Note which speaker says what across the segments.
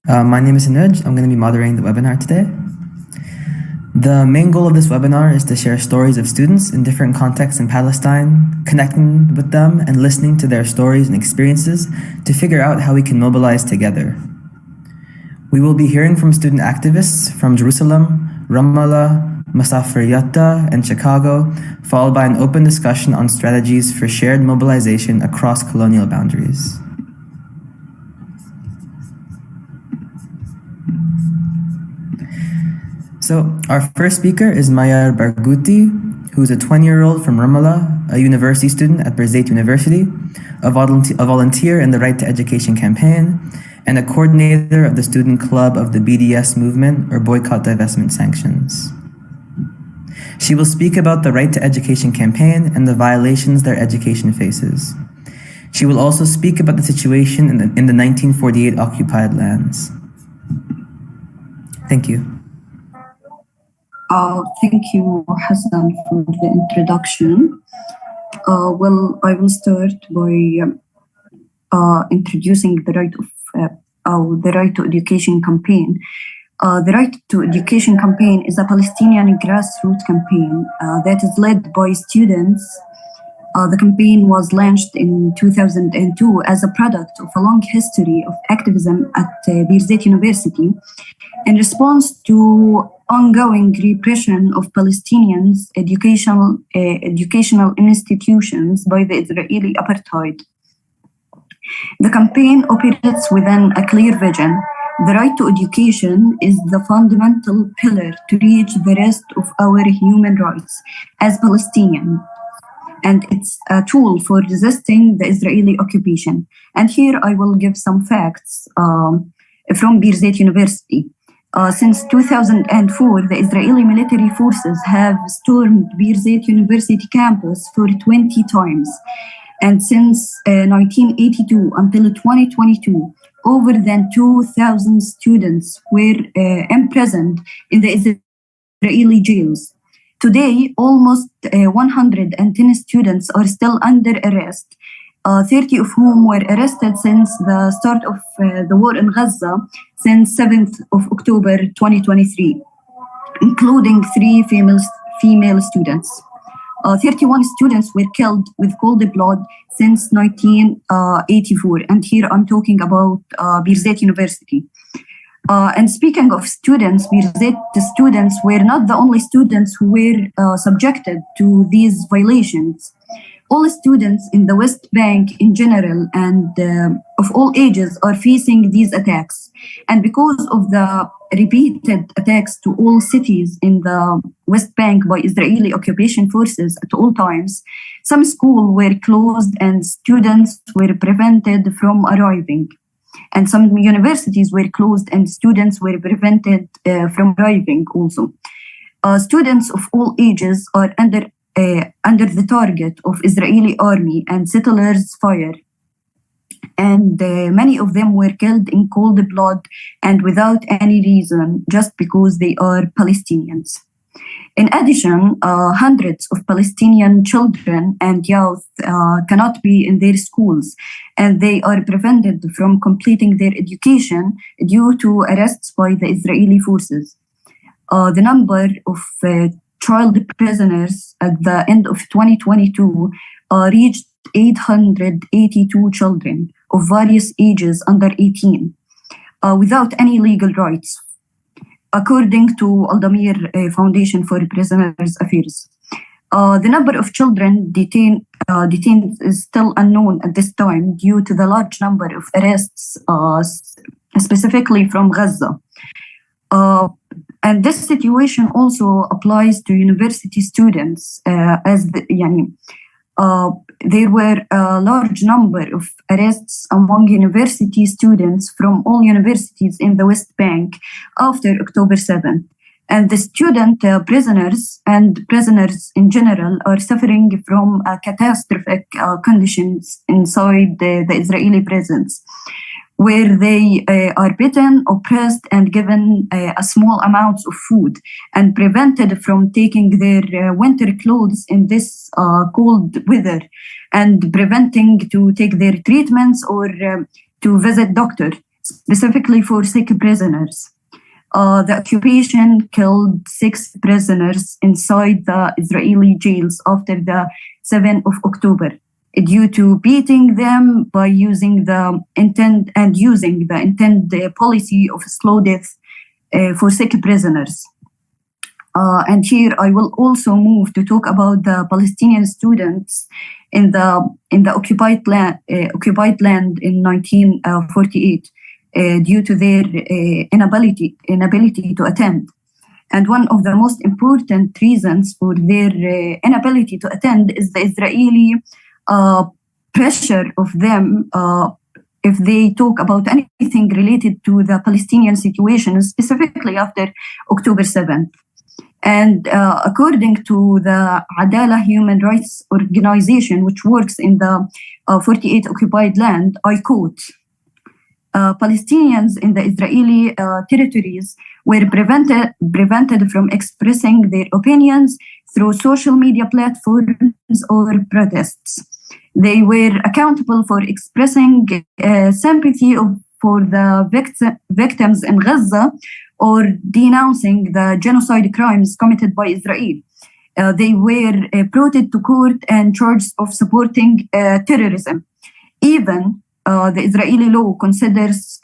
Speaker 1: My name is Anuj. I'm going to be moderating the webinar today. The main goal of this webinar is to share stories of students in different contexts in Palestine, connecting with them and listening to their stories and experiences to figure out how we can mobilize together. We will be hearing from student activists from Jerusalem, Ramallah, Masafir Yatta, and Chicago, followed by an open discussion on strategies for shared mobilization across colonial boundaries. So our first speaker is Mayar Barghouti, who's a 20-year-old from Ramallah, a university student at Birzeit University, a volunteer in the Right to Education campaign, and a coordinator of the student club of the BDS movement, or Boycott, Divestment, Sanctions. She will speak about the Right to Education campaign and the violations their education faces. She will also speak about the situation in the 1948 occupied lands. Thank you.
Speaker 2: Thank you, Hassan, for the introduction. I will start by introducing the Right to Education campaign. The Right to Education campaign is a Palestinian grassroots campaign that is led by students. The campaign was launched in 2002 as a product of a long history of activism at Birzeit University in response to ongoing repression of Palestinians' educational institutions by the Israeli apartheid. The campaign operates within a clear vision. The right to education is the fundamental pillar to reach the rest of our human rights as Palestinians, and it's a tool for resisting the Israeli occupation. And here I will give some facts from Birzeit University. Since 2004, the Israeli military forces have stormed Birzeit University campus for 20 times. And since 1982 until 2022, over than 2,000 students were imprisoned in the Israeli jails. Today, almost 110 students are still under arrest, 30 of whom were arrested since the start of the war in Gaza, since 7th of October 2023, including 3 female students. 31 students were killed with cold blood since 1984, and here I'm talking about Birzeit University. And speaking of students, Birzeit students were not the only students who were subjected to these violations. All students in the West Bank in general and of all ages are facing these attacks. And because of the repeated attacks to all cities in the West Bank by Israeli occupation forces at all times, some schools were closed and students were prevented from arriving. And some universities were closed and students were prevented from arriving also. Students of all ages are under the target of Israeli army and settlers' fire. And many of them were killed in cold blood and without any reason, just because they are Palestinians. In addition, hundreds of Palestinian children and youth cannot be in their schools, and they are prevented from completing their education due to arrests by the Israeli forces. The number of child prisoners at the end of 2022 reached 882 children of various ages under 18 without any legal rights, according to Aldamir Foundation for Prisoners Affairs. The number of children detained is still unknown at this time due to the large number of arrests, specifically from Gaza. And this situation also applies to university students, there were a large number of arrests among university students from all universities in the West Bank after October 7th. And the student prisoners and prisoners in general are suffering from catastrophic conditions inside the Israeli prisons, where they are beaten, oppressed, and given a small amounts of food and prevented from taking their winter clothes in this cold weather, and preventing to take their treatments or to visit doctor, specifically for sick prisoners. The occupation killed 6 prisoners inside the Israeli jails after the 7th of October due to beating them by using the intent policy of slow death for sick prisoners. And here I will also move to talk about the Palestinian students in the occupied land in 1948 due to their inability to attend. And one of the most important reasons for their inability to attend is the Israeli pressure of them if they talk about anything related to the Palestinian situation, specifically after October 7th. And according to the Adala Human Rights Organization, which works in the 48 occupied land, I quote, Palestinians in the Israeli territories were prevented from expressing their opinions through social media platforms or protests. They were accountable for expressing sympathy for the victims in Gaza or denouncing the genocide crimes committed by Israel. They were brought to court and charged of supporting terrorism. Even the Israeli law considers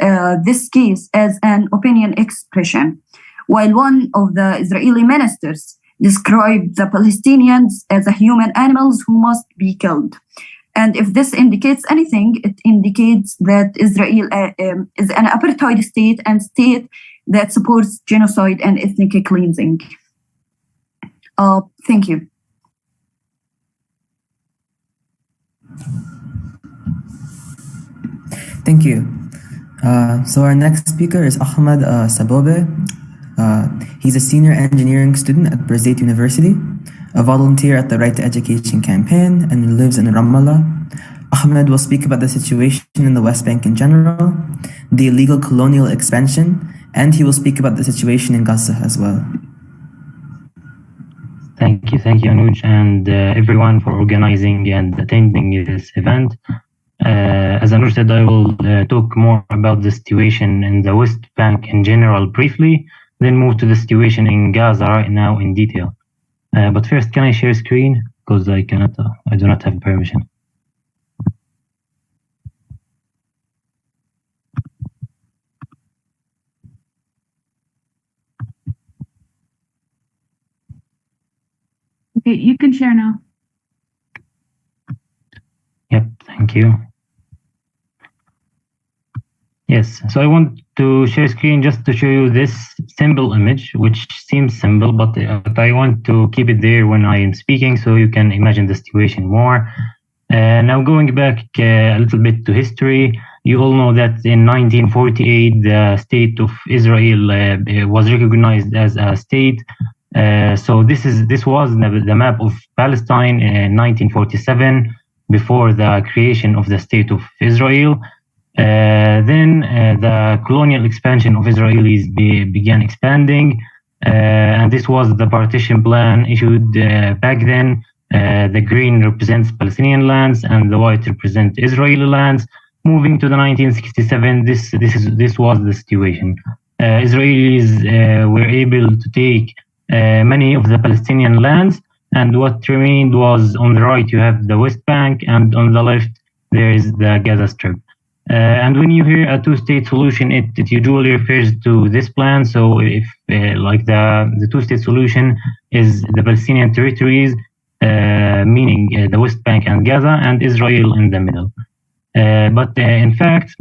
Speaker 2: this case as an opinion expression, while one of the Israeli ministers described the Palestinians as human animals who must be killed. And if this indicates anything, it indicates that Israel is an apartheid state and state that supports genocide and ethnic cleansing. Thank you.
Speaker 1: Thank you. So our next speaker is Ahmed Sabobe. He's a senior engineering student at Birzeit University, a volunteer at the Right to Education campaign, and lives in Ramallah. Ahmed will speak about the situation in the West Bank in general, the illegal colonial expansion, and he will speak about the situation in Gaza as well.
Speaker 3: Thank you, Anuj, and everyone for organizing and attending this event. As Anuj said, I will talk more about the situation in the West Bank in general briefly, then move to the situation in Gaza right now in detail. But first, can I share screen? Because I do not have permission.
Speaker 4: Okay, you can share now.
Speaker 3: Yep, thank you. Yes, so I want to share screen just to show you this simple image, which seems simple, but I want to keep it there when I am speaking so you can imagine the situation more. Now going back a little bit to history, you all know that in 1948, the state of Israel was recognized as a state. So this was the map of Palestine in 1947 before the creation of the state of Israel. Then the colonial expansion of Israelis began expanding, and this was the partition plan issued back then. The green represents Palestinian lands and the white represent Israeli lands. Moving to the 1967, this was the situation. Israelis were able to take many of the Palestinian lands, and what remained was on the right you have the West Bank, and on the left there is the Gaza Strip. And when you hear a two-state solution, it usually refers to this plan. So if like the two-state solution is the Palestinian territories, meaning the West Bank and Gaza, and Israel in the middle. But in fact,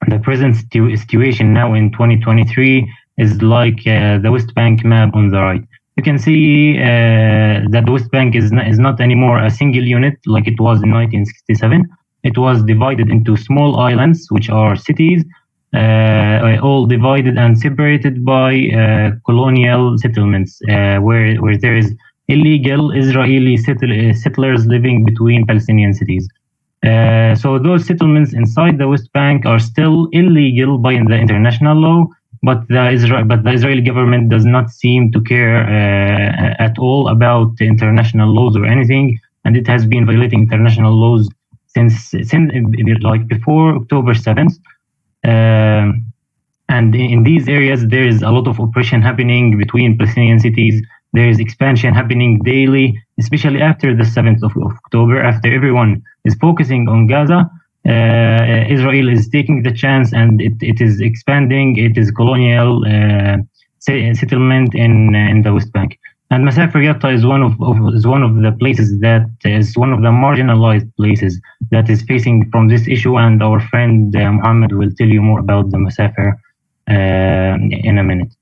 Speaker 3: the present situation now in 2023 is like the West Bank map on the right. You can see that the West Bank is not anymore a single unit like it was in 1967. It was divided into small islands, which are cities, all divided and separated by colonial settlements, where there is illegal Israeli settlers living between Palestinian cities. So those settlements inside the West Bank are still illegal by the international law, but the Israeli government does not seem to care at all about the international laws or anything, and it has been violating international laws since like before October 7th. And in these areas, there is a lot of oppression happening between Palestinian cities. There is expansion happening daily, especially after the 7th of October, after everyone is focusing on Gaza. Israel is taking the chance, and it is expanding. It is colonial settlement in the West Bank. And Masafer Yatta is one of the places that is one of the marginalized places that is facing from this issue. And our friend Muhammad will tell you more about the Masafer in a minute.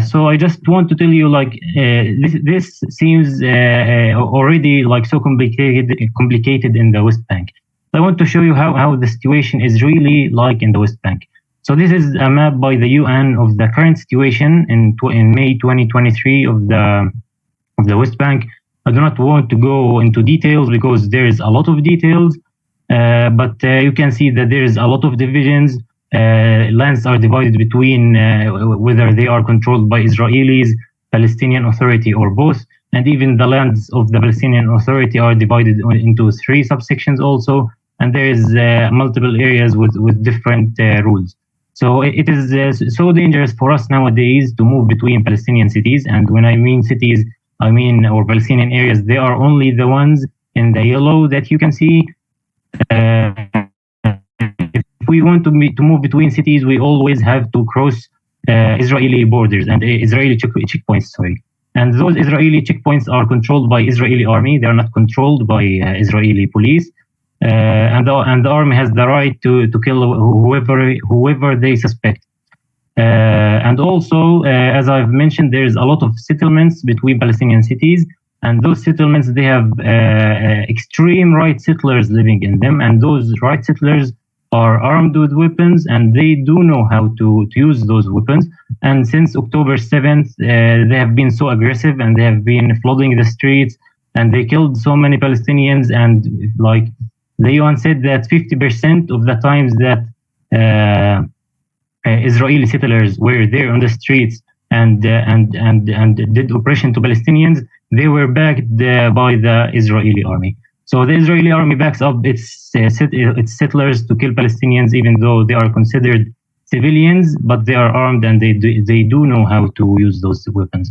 Speaker 3: So I just want to tell you, like, this seems already like so complicated in the West Bank. I want to show you how the situation is really like in the West Bank. So this is a map by the UN of the current situation in May 2023 of the West Bank. I do not want to go into details because there is a lot of details, but you can see that there is a lot of divisions. Lands are divided between whether they are controlled by Israelis, Palestinian Authority, or both. And even the lands of the Palestinian Authority are divided into 3 subsections also. And there is multiple areas with different rules. So it is so dangerous for us nowadays to move between Palestinian cities. And when I mean cities, I mean our Palestinian areas. They are only the ones in the yellow that you can see. If we want to move between cities, we always have to cross Israeli borders and Israeli checkpoints. Sorry, and those Israeli checkpoints are controlled by Israeli army. They are not controlled by Israeli police. And the army has the right to kill whoever they suspect. And also, as I've mentioned, there is a lot of settlements between Palestinian cities, and those settlements, they have extreme right settlers living in them, and those right settlers are armed with weapons, and they do know how to use those weapons. And since October 7th, they have been so aggressive, and they have been flooding the streets, and they killed so many Palestinians. And like the UN said that 50% of the times that Israeli settlers were there on the streets and did oppression to Palestinians, they were backed by the Israeli army. So the Israeli army backs up its settlers to kill Palestinians, even though they are considered civilians, but they are armed and they do know how to use those weapons.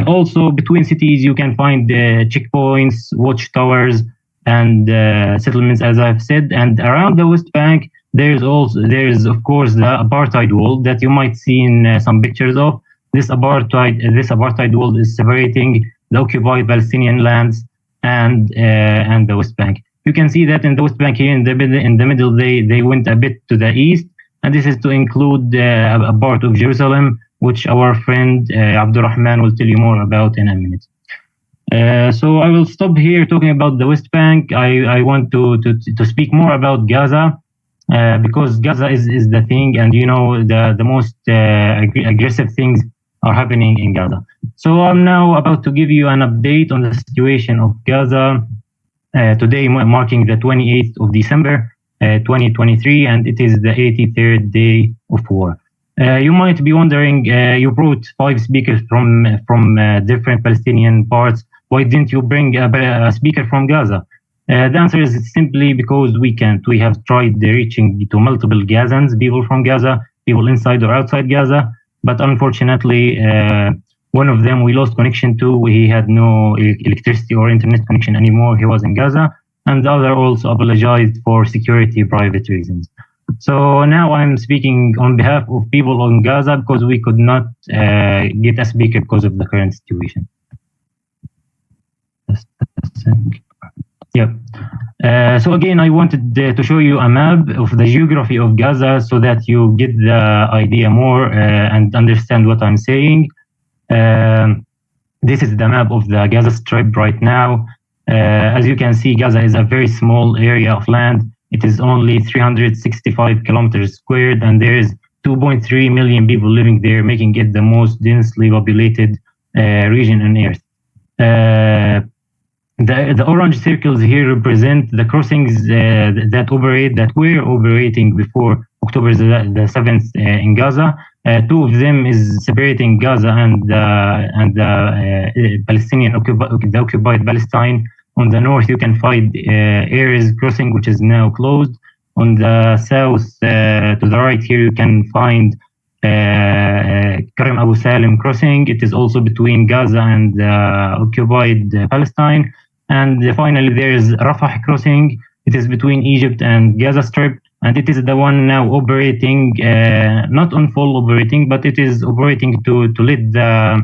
Speaker 3: Also, between cities, you can find checkpoints, watchtowers, and settlements, as I've said. And around the West Bank, there is of course the apartheid wall that you might see in some pictures of. This apartheid wall is separating the occupied Palestinian lands and the West Bank. You can see that in the West Bank here in the middle, they went a bit to the east, and this is to include a part of Jerusalem, which our friend Abdurrahman will tell you more about in a minute. So I will stop here talking about the West Bank. I want to speak more about Gaza, because Gaza is the thing, and you know the most aggressive things are happening in Gaza. So I'm now about to give you an update on the situation of Gaza today, marking the 28th of December 2023, and it is the 83rd day of war. You might be wondering, you brought 5 speakers from different Palestinian parts. Why didn't you bring a speaker from Gaza? The answer is simply because we can't. We have tried reaching to multiple Gazans, people from Gaza, people inside or outside Gaza, but unfortunately, one of them we lost connection to. He had no electricity or internet connection anymore. He was in Gaza, and the other also apologized for security private reasons. So now I'm speaking on behalf of people in Gaza because we could not get a speaker because of the current situation. Yep. So again, I wanted to show you a map of the geography of Gaza so that you get the idea more and understand what I'm saying. This is the map of the Gaza Strip right now. As you can see, Gaza is a very small area of land. It is only 365 kilometers squared, and there is 2.3 million people living there, making it the most densely populated region on Earth. The orange circles here represent the crossings that were operating before October the 7th in Gaza. 2 of them is separating Gaza and the Palestinian occupied Palestine. On the north, you can find Erez crossing, which is now closed. On the south, to the right here, you can find Karim Abu Salim crossing. It is also between Gaza and occupied Palestine. And finally, there is Rafah crossing. It is between Egypt and Gaza Strip. And it is the one now operating, not on full operating, but it is operating to let the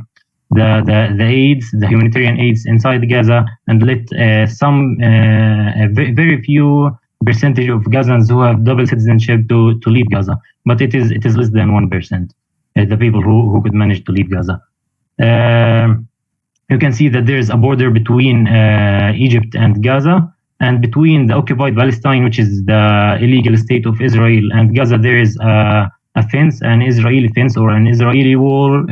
Speaker 3: aids, the humanitarian aids inside Gaza, and let some very few percentage of Gazans who have double citizenship to leave Gaza. But it is less than 1%, the people who could manage to leave Gaza. You can see that there is a border between Egypt and Gaza, and between the occupied Palestine, which is the illegal state of Israel, and Gaza, there is a fence, an Israeli fence or an Israeli wall,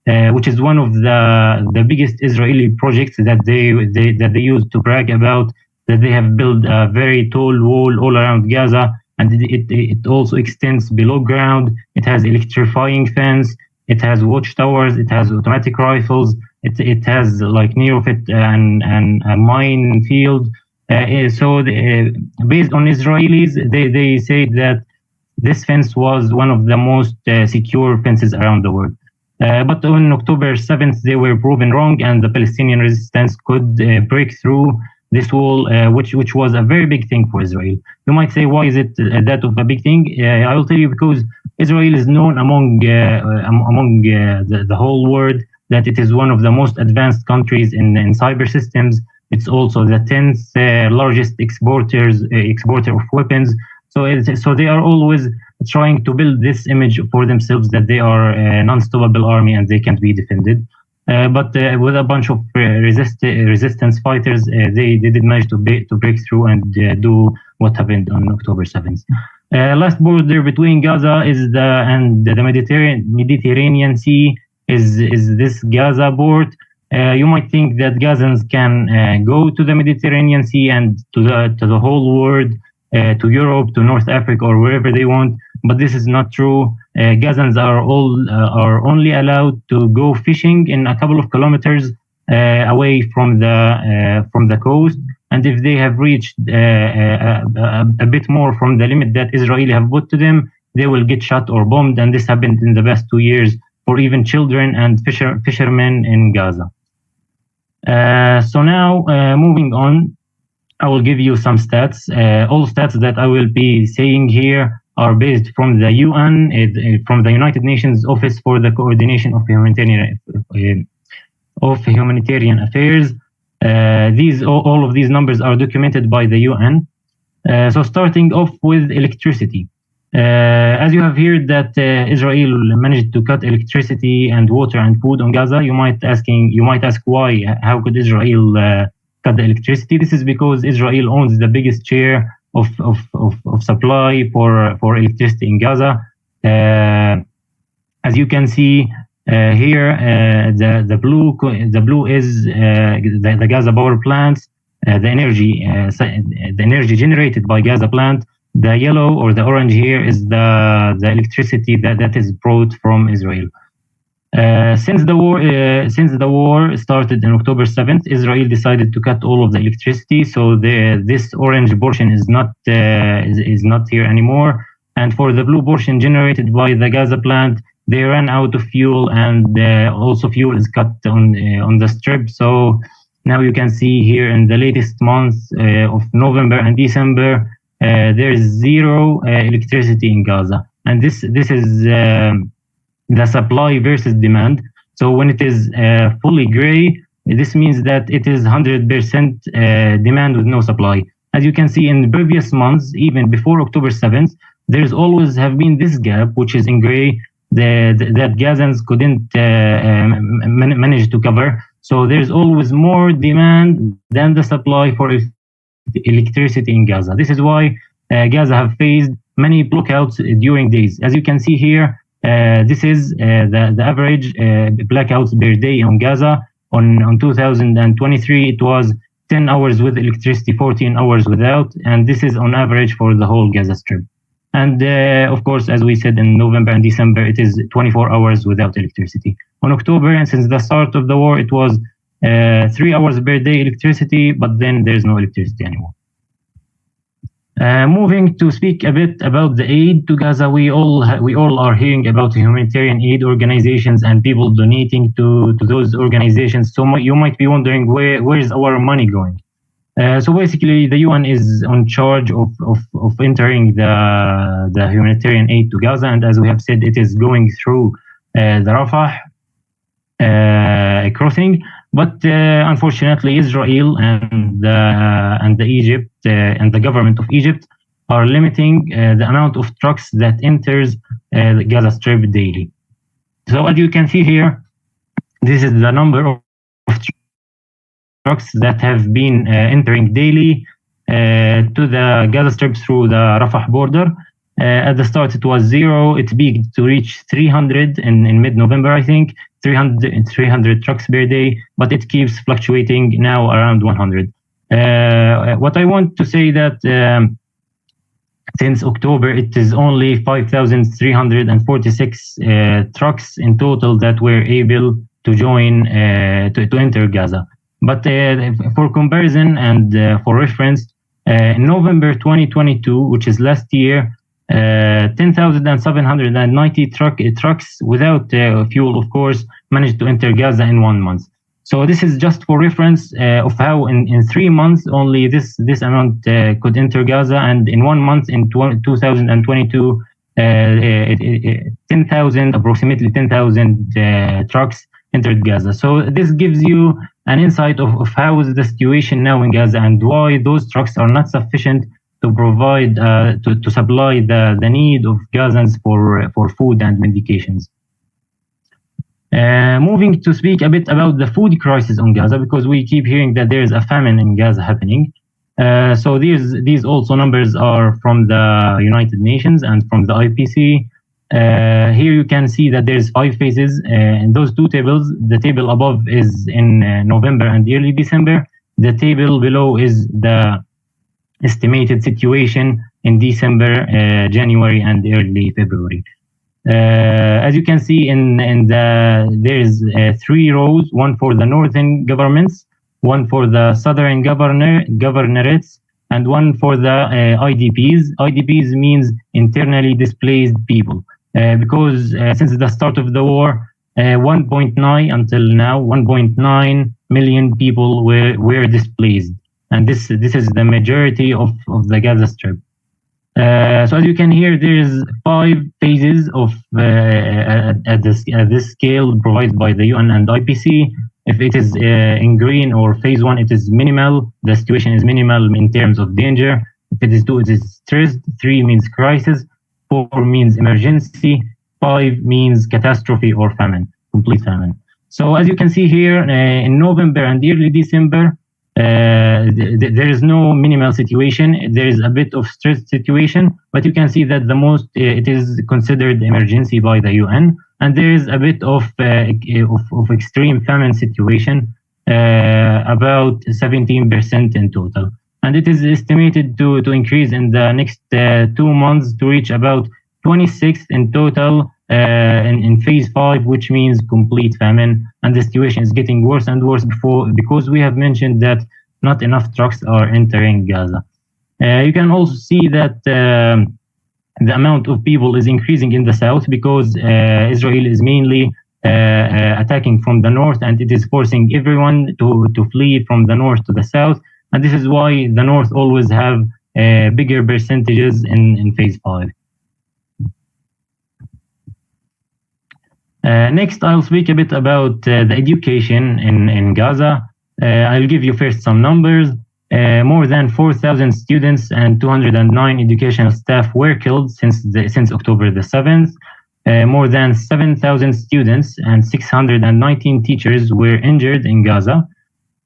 Speaker 3: which is one of the biggest Israeli projects that they use to brag about, that they have built a very tall wall all around Gaza, and it also extends below ground. It has electrifying fence. It has watchtowers. It has automatic rifles. It has like near of it and a mine field. Based on Israelis, they say that this fence was one of the most secure fences around the world. But on October 7th, they were proven wrong, and the Palestinian resistance could break through this wall, which was a very big thing for Israel. You might say, why is it that of a big thing? I will tell you, because Israel is known among the whole world that it is one of the most advanced countries in cyber systems. It's also the 10th largest exporter of weapons. So they are always trying to build this image for themselves that they are an unstoppable army and they can't be defended. But with a bunch of resistance fighters, they did manage to break through and do what happened on October 7th. Last border between Gaza and the Mediterranean Sea is this Gaza port. You might think that Gazans can go to the Mediterranean Sea and to the whole world, to Europe, to North Africa, or wherever they want, but this is not true. Gazans are only allowed to go fishing in a couple of kilometers away from the coast, and if they have reached a bit more from the limit that Israeli have put to them, they will get shot or bombed, and this happened in the past 2 years for even children and fishermen in Gaza. So now, moving on, I will give you some stats. All stats that I will be saying here are based from the UN, from the United Nations Office for the Coordination of Humanitarian Affairs. All of these numbers are documented by the UN. So starting off with electricity. As you have heard that Israel managed to cut electricity and water and food on Gaza, you might ask why. How could Israel cut the electricity? This is because Israel owns the biggest share of supply for electricity in Gaza. As you can see here, the blue is the Gaza power plants, the energy generated by Gaza plant. The yellow or the orange here is the electricity that is brought from Israel. Since the war started on October 7th, Israel decided to cut all of the electricity. So this orange portion is not here anymore. And for the blue portion generated by the Gaza plant, they ran out of fuel, and also fuel is cut on the strip. So now you can see here in the latest months of November and December, there is zero electricity in Gaza, and this is the supply versus demand. So when it is fully gray, this means that it is 100% demand with no supply. As you can see in previous months, even before October 7th, there's always have been this gap, which is in gray, that Gazans couldn't manage to cover. So there's always more demand than the supply for electricity in Gaza. This is why Gaza have faced many blackouts during days. As you can see here, this is the average blackouts per day on Gaza. On 2023, it was 10 hours with electricity, 14 hours without, and this is on average for the whole Gaza Strip. And of course, as we said, in November and December, it is 24 hours without electricity. On October, and since the start of the war, it was 3 hours per day electricity, but then there's no electricity anymore. Moving to speak a bit about the aid to Gaza, we all are hearing about humanitarian aid organizations and people donating to those organizations. So you might be wondering where is our money going? So basically, the UN is on charge of entering the humanitarian aid to Gaza, and as we have said, it is going through the Rafah crossing. But unfortunately, Israel and the Egypt and the government of Egypt are limiting the amount of trucks that enters the Gaza Strip daily. So as you can see here, this is the number of trucks that have been entering daily to the Gaza Strip through the Rafah border. At the start, it was 0. It peaked to reach 300 in mid-November, I think, 300 trucks per day, but it keeps fluctuating now around 100. What I want to say that since October, it is only 5,346 trucks in total that were able to join, to enter Gaza. But for comparison and for reference, in November 2022, which is last year, 10,790 trucks without fuel, of course, managed to enter Gaza in 1 month. So this is just for reference of how in 3 months only this amount could enter Gaza, and in 1 month in 2022, approximately 10,000 trucks entered Gaza. So this gives you an insight of how is the situation now in Gaza and why those trucks are not sufficient to provide to supply the need of Gazans for food and medications. Moving to speak a bit about the food crisis on Gaza, because we keep hearing that there is a famine in Gaza happening. So these also numbers are from the United Nations and from the IPC. Here you can see that there's 5 phases in those 2 tables. The table above is in November and early December. The table below is the estimated situation in December, January, and early February. As you can see, there is 3 rows: one for the northern governments, one for the southern governorates, and one for the IDPs. IDPs means internally displaced people, because since the start of the war, 1.9 until now, 1.9 million people were displaced. And this is the majority of the Gaza Strip. So as you can hear, there is 5 phases of at this scale provided by the UN and IPC. If it is in green or phase 1, it is minimal. The situation is minimal in terms of danger. If it is 2, it is stressed. 3 means crisis. 4 means emergency. 5 means catastrophe or famine, complete famine. So as you can see here, in November and early December, there is no minimal situation. There is a bit of stress situation, but you can see that the most it is considered emergency by the UN, and there is a bit of extreme famine situation, about 17% in total, and it is estimated to increase in the next 2 months to reach about 26 in total in phase 5, which means complete famine, and the situation is getting worse and worse because we have mentioned that not enough trucks are entering Gaza. You can also see that the amount of people is increasing in the south because Israel is mainly attacking from the north, and it is forcing everyone to flee from the north to the south, and this is why the north always have bigger percentages in phase 5. Next, I'll speak a bit about the education in Gaza. I'll give you first some numbers. More than 4,000 students and 209 educational staff were killed since October the 7th. More than 7,000 students and 619 teachers were injured in Gaza.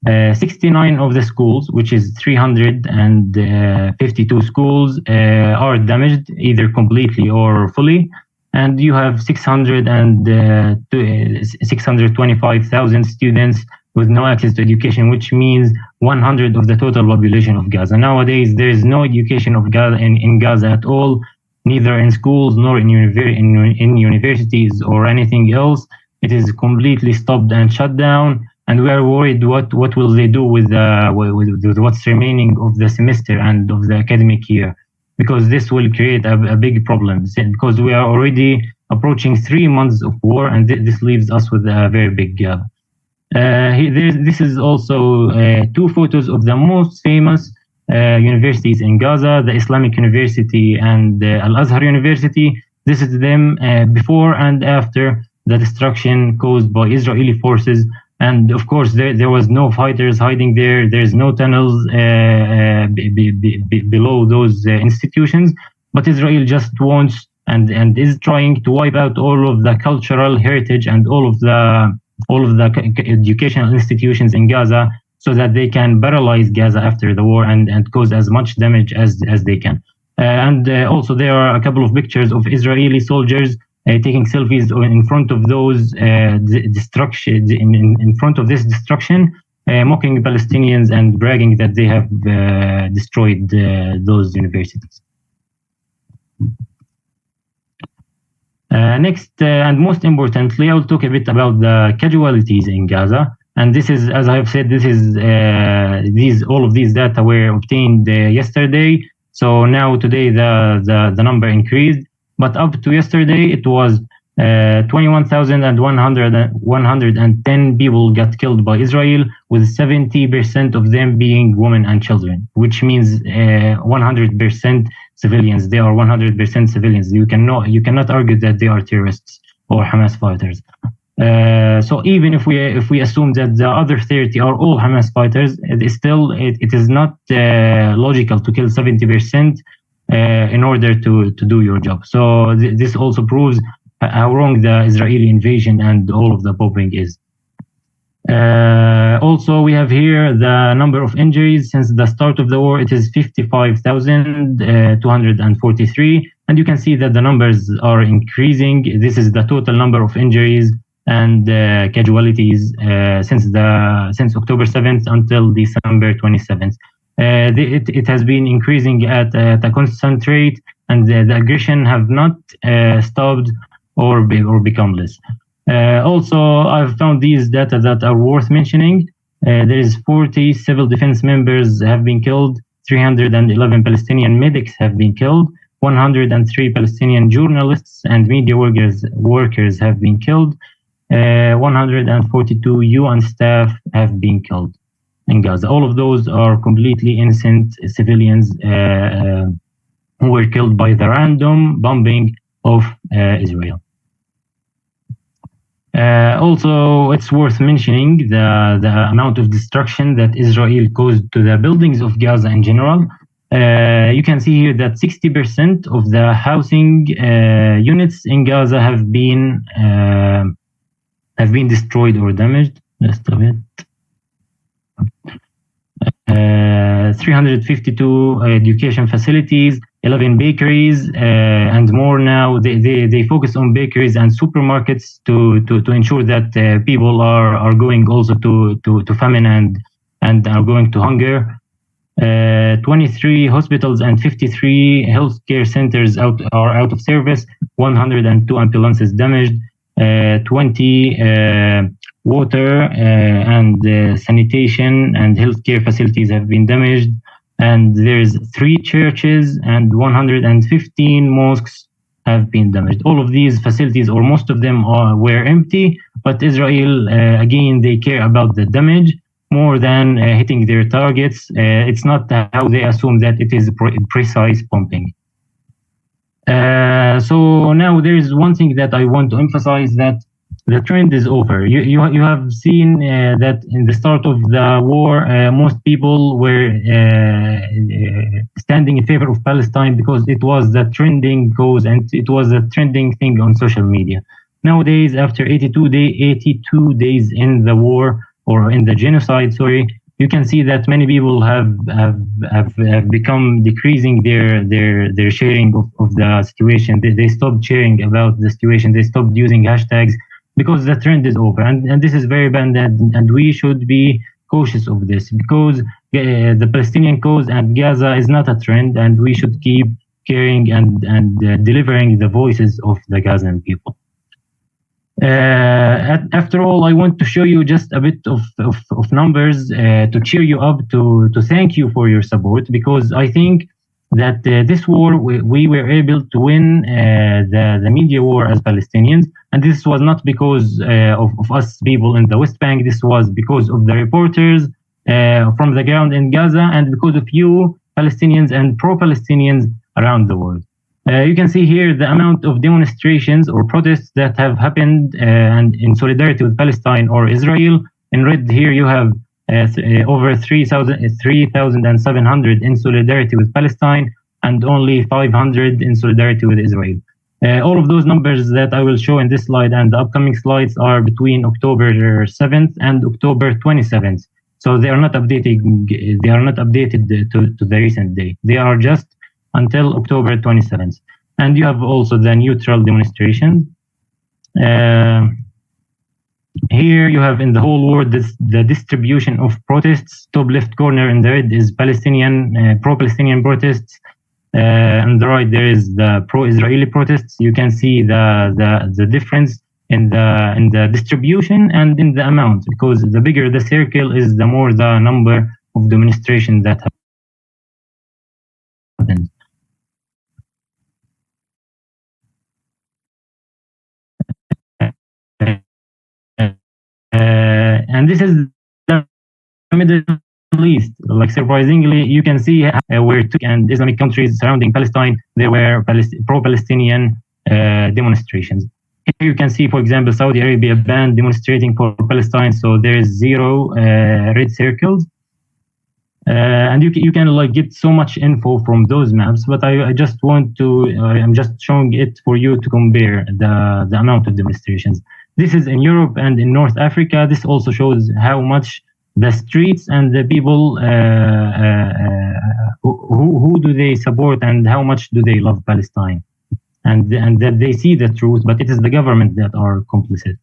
Speaker 3: 69 of the schools, which is 352 schools, are damaged either completely or fully. And you have 625,000 students with no access to education, which means 100 of the total population of Gaza. Nowadays, there is no education of Gaza in Gaza at all, neither in schools nor in universities or anything else. It is completely stopped and shut down, and we are worried what will they do with what's remaining of the semester and of the academic year. because this will create a big problem, because we are already approaching 3 months of war, and this leaves us with a very big gap. This is also two photos of the most famous universities in Gaza, the Islamic University and Al-Azhar University. This is them before and after the destruction caused by Israeli forces. And of course, there was no fighters hiding there. There's no tunnels below those institutions. But Israel just wants and is trying to wipe out all of the cultural heritage and all of the educational institutions in Gaza, so that they can paralyze Gaza after the war and cause as much damage as they can. Also, there are a couple of pictures of Israeli soldiers taking selfies in front of those destruction, in front of this destruction, mocking Palestinians and bragging that they have destroyed those universities. Next, and most importantly, I'll talk a bit about the casualties in Gaza. And this is, as I've said, this is all of these data were obtained yesterday. So now today the number increased, but up to yesterday it was 21,110 people got killed by Israel, with 70% of them being women and children, which means 100% civilians. They are 100% civilians. You cannot argue that they are terrorists or Hamas fighters. So even if we assume that the other 30 are all Hamas fighters, it is not logical to kill 70% in order to do your job. So this also proves how wrong the Israeli invasion and all of the bombing is. Also, we have here the number of injuries since the start of the war. It is 55,243, and you can see that the numbers are increasing. This is the total number of injuries and casualties since October 7th until December 27th. It has been increasing at a constant rate, and the aggression have not stopped or become less. Also, I've found these data that are worth mentioning. There is 40 civil defense members have been killed, 311 Palestinian medics have been killed, 103 Palestinian journalists and media workers have been killed, 142 UN staff have been killed in Gaza. All of those are completely innocent civilians who were killed by the random bombing of Israel. Also, it's worth mentioning the amount of destruction that Israel caused to the buildings of Gaza in general. You can see here that 60% of the housing units in Gaza have been destroyed or damaged. Just a bit. 352 education facilities, 11 bakeries, and more now. They focus on bakeries and supermarkets to ensure that people are going also to famine and are going to hunger. 23 hospitals and 53 healthcare centers are out of service, 102 ambulances damaged, 20 water and sanitation and healthcare facilities have been damaged, and there's 3 churches and 115 mosques have been damaged. All of these facilities, or most of them, were empty, but Israel, again, they care about the damage more than hitting their targets. It's not how they assume that it is precise bombing. So now there is one thing that I want to emphasize, that the trend is over. You have seen that in the start of the war, most people were standing in favor of Palestine because it was the trending cause and it was a trending thing on social media. Nowadays, after 82 days in the war, or in the genocide, sorry, you can see that many people have become decreasing their sharing of the situation. They stopped sharing about the situation. They stopped using hashtags because the trend is over. And this is very bad, and we should be cautious of this, because the Palestinian cause and Gaza is not a trend, and we should keep caring and delivering the voices of the Gazan people. After all, I want to show you just a bit of numbers to cheer you up, to thank you for your support, because I think that this war we were able to win the media war as Palestinians, and this was not because of us people in the West Bank. This was because of the reporters from the ground in Gaza, and because of you Palestinians and pro-Palestinians around the world. You can see here the amount of demonstrations or protests that have happened and in solidarity with Palestine or Israel. In red here you have over 3,700 in solidarity with Palestine and only 500 in solidarity with Israel. All of those numbers that I will show in this slide and the upcoming slides are between October 7th and October 27th. So they are not updated. They are not updated to the recent day. They are just until October 27th. And you have also the neutral demonstrations. Here you have in the whole world the distribution of protests. Top left corner in the red is Palestinian pro-Palestinian protests. On the right there is the pro-Israeli protests. You can see the difference in the distribution and in the amount, because the bigger the circle is, the more the number of demonstrations that happened. And this is the Middle East. Like surprisingly, you can see where Turkey and Islamic countries surrounding Palestine, there were pro-Palestinian demonstrations. Here you can see, for example, Saudi Arabia banned demonstrating for Palestine, so there is 0 red circles. And you can like get so much info from those maps, but I just want to, I'm just showing it for you to compare the amount of demonstrations. This is in Europe and in North Africa. This also shows how much the streets and the people, who do they support and how much do they love Palestine. And that they see the truth, but it is the government that are complicit.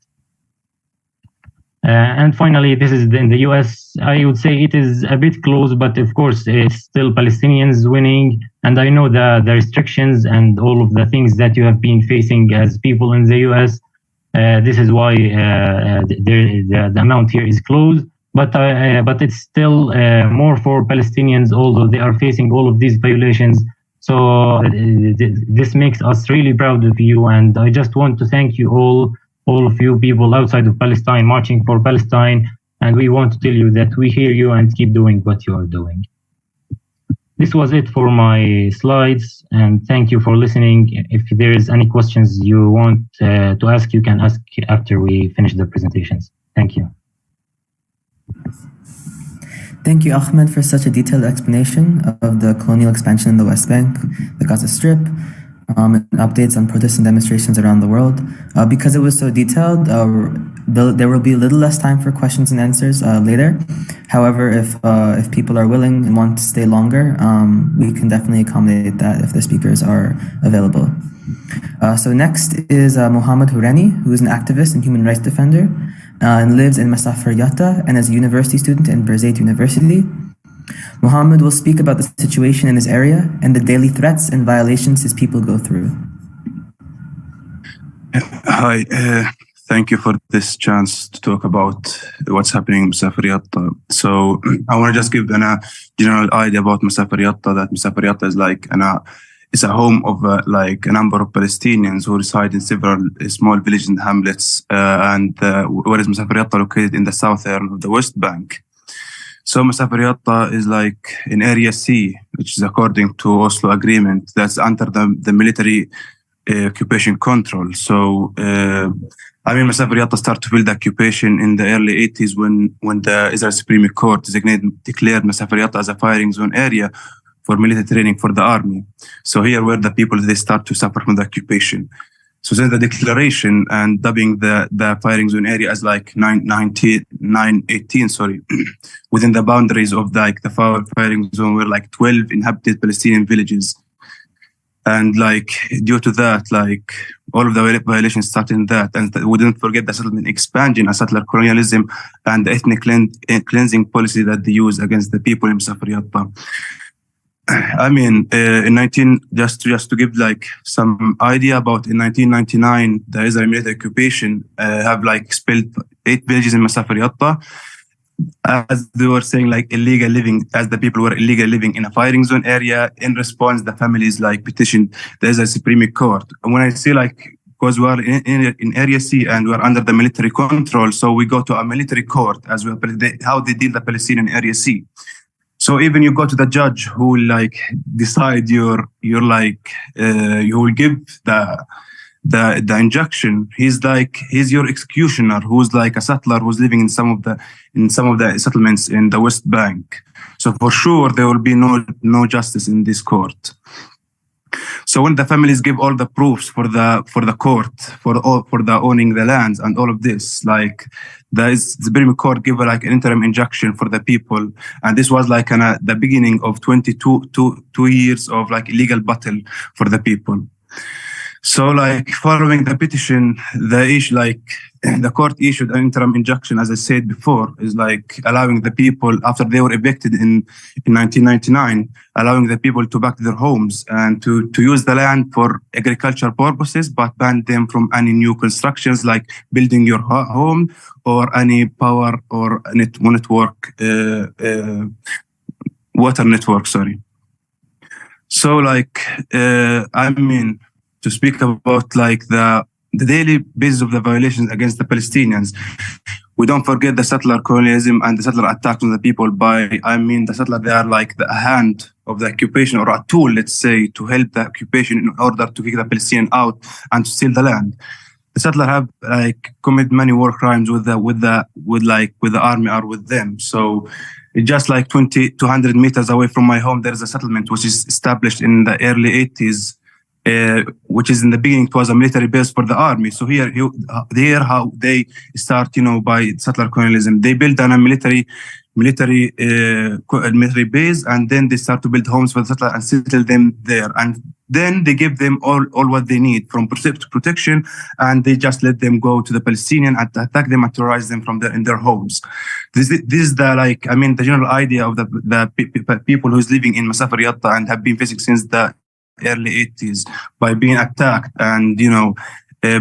Speaker 3: And finally, this is in the US. I would say it is a bit close, but of course, it's still Palestinians winning. And I know the restrictions and all of the things that you have been facing as people in the US. This is why the amount here is close. But it's still more for Palestinians, although they are facing all of these violations. So this makes us really proud of you, and I just want to thank you all of you people outside of Palestine marching for Palestine, and we want to tell you that we hear you and keep doing what you are doing. This was it for my slides, and thank you for listening. If there is any questions you want to ask, you can ask after we finish the presentations. Thank you.
Speaker 1: Thank you, Ahmed, for such a detailed explanation of the colonial expansion in the West Bank, the Gaza Strip, and updates on protests and demonstrations around the world. Because it was so detailed, there will be a little less time for questions and answers later. However, if people are willing and want to stay longer, we can definitely accommodate that if the speakers are available. So next is Mohammed Hourani, who is an activist and human rights defender and lives in Masafir Yatta and is a university student in Birzeit University. Mohammed will speak about the situation in his area and the daily threats and violations his people go through.
Speaker 4: Hi, thank you for this chance to talk about what's happening in Masafir Yatta. So I want to just give a general idea about Masafir Yatta, that Masafir Yatta is like it's a home of like a number of Palestinians who reside in several small villages and hamlets, and whereas Masafir Yatta located in the southern of the West Bank. So Masafir Yatta is like in Area C, which is according to Oslo Agreement, that's under the military occupation control. So Masafir Yatta started to build the occupation in the early 80s when the Israel Supreme Court declared Masafir Yatta as a firing zone area for military training for the army. So here were the people they start to suffer from the occupation. So then the declaration and dubbing the firing zone area as like 918, within the boundaries of the firing zone were like 12 inhabited Palestinian villages. And like due to that, like all of the violations started in that. And we didn't forget the settlement expansion and settler colonialism and the ethnic cleansing policy that they use against the people in Masafir Yatta. Just to give like some idea about in 1999, the Israeli military occupation have like expelled 8 villages in Masafir Yatta, as they were saying, like illegal living, as the people were illegal living in a firing zone area. In response, the families like petitioned the Supreme Court. And when I say like, because we are in Area C and we are under the military control, so we go to a military court as well. How they deal the Palestinian Area C. So even you go to the judge who will like decide you're like you will give the injunction. He's your executioner, who's like a settler who's living in some of the settlements in the West Bank. So for sure there will be no justice in this court. So when the families give all the proofs for the court for the owning the lands and all of this, like the Supreme Court give like an interim injunction for the people, and this was like the beginning of 22 years of like illegal battle for the people. So like following the petition, the court issued an interim injunction, as I said before, is like allowing the people, after they were evicted in 1999, allowing the people to back their homes and to use the land for agricultural purposes, but ban them from any new constructions like building your home or any power or water network, sorry. So like, to speak about like the daily basis of the violations against the Palestinians, we don't forget the settler colonialism and the settler attacks on the people the settler, they are like a hand of the occupation or a tool, let's say, to help the occupation in order to kick the Palestinian out and to steal the land. The settler have like committed many war crimes with the army or with them. So just like 200 meters away from my home, there is a settlement which is established in the early 80s. Which is in the beginning, it was a military base for the army. So here how they start, by settler colonialism. They build a military base, and then they start to build homes for the settler and settle them there. And then they give them all what they need from protection, and they just let them go to the Palestinian and attack them and terrorize them from in their homes. This is the general idea of the people who's living in Masafer Yatta and have been facing since the early 80s by being attacked and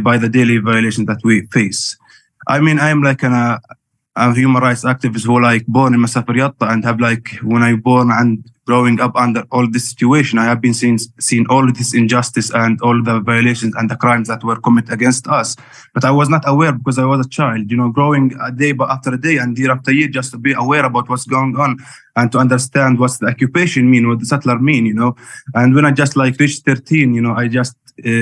Speaker 4: by the daily violations that we face. I'm like a human rights activist who like born in Masafer Yatta and have like when I born and growing up under all this situation, I have been seeing all of this injustice and all the violations and the crimes that were committed against us. But I was not aware because I was a child, growing a day after a day and year after year, just to be aware about what's going on and to understand what's the occupation mean, what the settler mean, And when I just like reached 13, I just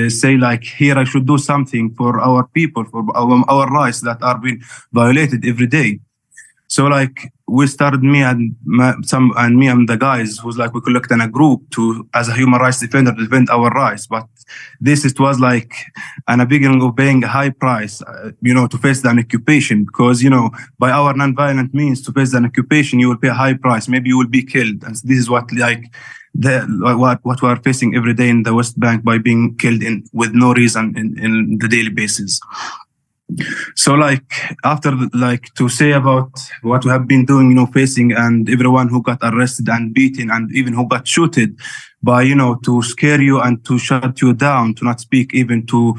Speaker 4: say like, here I should do something for our people, for our rights that are being violated every day. So like we started, me and the guys who's like, we collected in a group as a human rights defender to defend our rights. But it was like a beginning of paying a high price, to face an occupation, because, by our non-violent means to face an occupation, you will pay a high price. Maybe you will be killed. And this is what what we are facing every day in the West Bank by being killed with no reason in the daily basis. So like after to say about what we have been doing, facing and everyone who got arrested and beaten and even who got shooted by, to scare you and to shut you down, to not speak, even to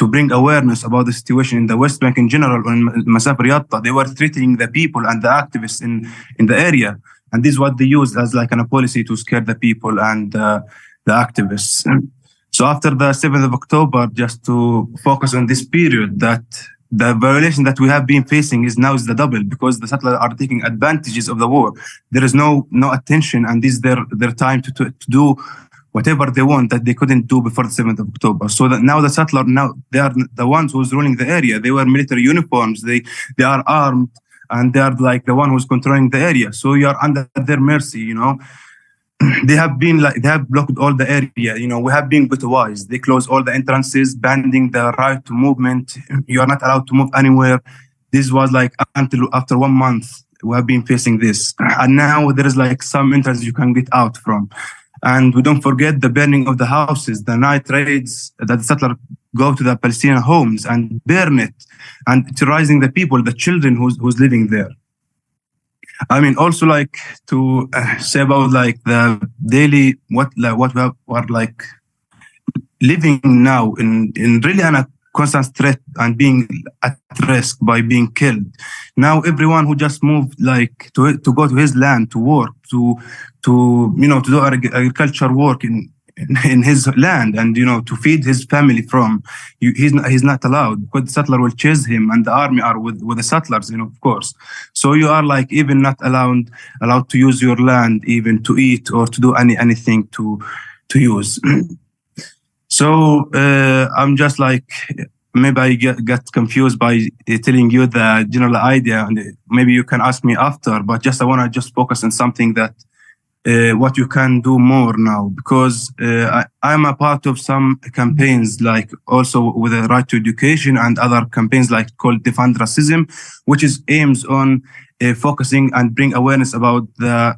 Speaker 4: bring awareness about the situation in the West Bank in general, or in Masafer Yatta. They were threatening the people and the activists in the area. And this is what they used as like a policy to scare the people and the activists. So after the 7th of October, just to focus on this period, that the violation that we have been facing is the double, because the settlers are taking advantages of the war. There is no attention, and this is their time to do whatever they want that they couldn't do before the 7th of October. So that now the settler, they are the ones who's ruling the area. They wear military uniforms. They are armed, and they are like the one who's controlling the area. So you are under their mercy, They have blocked all the area. We have been ghettoized. They close all the entrances, banning the right to movement. You are not allowed to move anywhere. This was like until after 1 month, we have been facing this. And now there is like some entrance you can get out from. And we don't forget the burning of the houses, the night raids that the settlers go to the Palestinian homes and burn it, and terrorizing the people, the children who's living there. Also like to say about like the daily what we are like living now in really constant threat and being at risk by being killed. Now everyone who just moved like to go to his land to work, to do agriculture work in his land, and to feed his family from, he's not allowed, because the settler will chase him, and the army are with the settlers, of course. So you are like even not allowed to use your land even to eat or to do anything to use. So I'm just like, maybe I get confused by telling you the general idea, and maybe you can ask me after, but I want to just focus on something that what you can do more now, because I'm a part of some campaigns, like also with the right to education and other campaigns like called Defend Racism, which is aims on focusing and bring awareness about the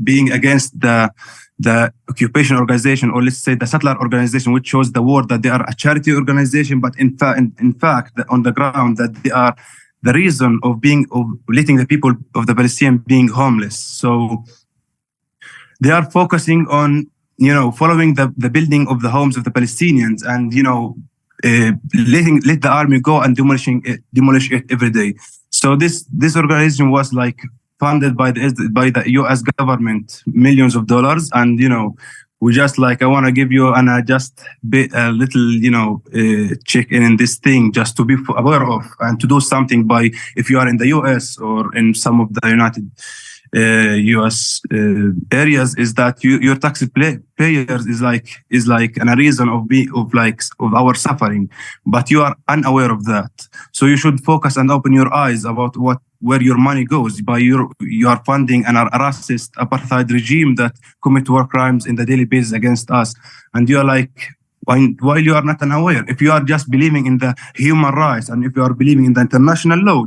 Speaker 4: being against the occupation organization, or let's say the settler organization, which shows the world that they are a charity organization, but in fact on the ground that they are the reason of letting the people of the Palestine being homeless. So they are focusing on, following the building of the homes of the Palestinians, and let the army go and demolish it every day. So this organization was like funded by the U.S. government, millions of dollars, and we just like, I want to give you just a little check in this thing, just to be aware of and to do something by, if you are in the U.S. or in some of the United U.S. areas, is that your tax payers is like a reason of our suffering, but you are unaware of that. So you should focus and open your eyes about where your money goes. By you are funding a racist apartheid regime that commit war crimes in the daily basis against us, and you are like, while you are not unaware, if you are just believing in the human rights and if you are believing in the international law,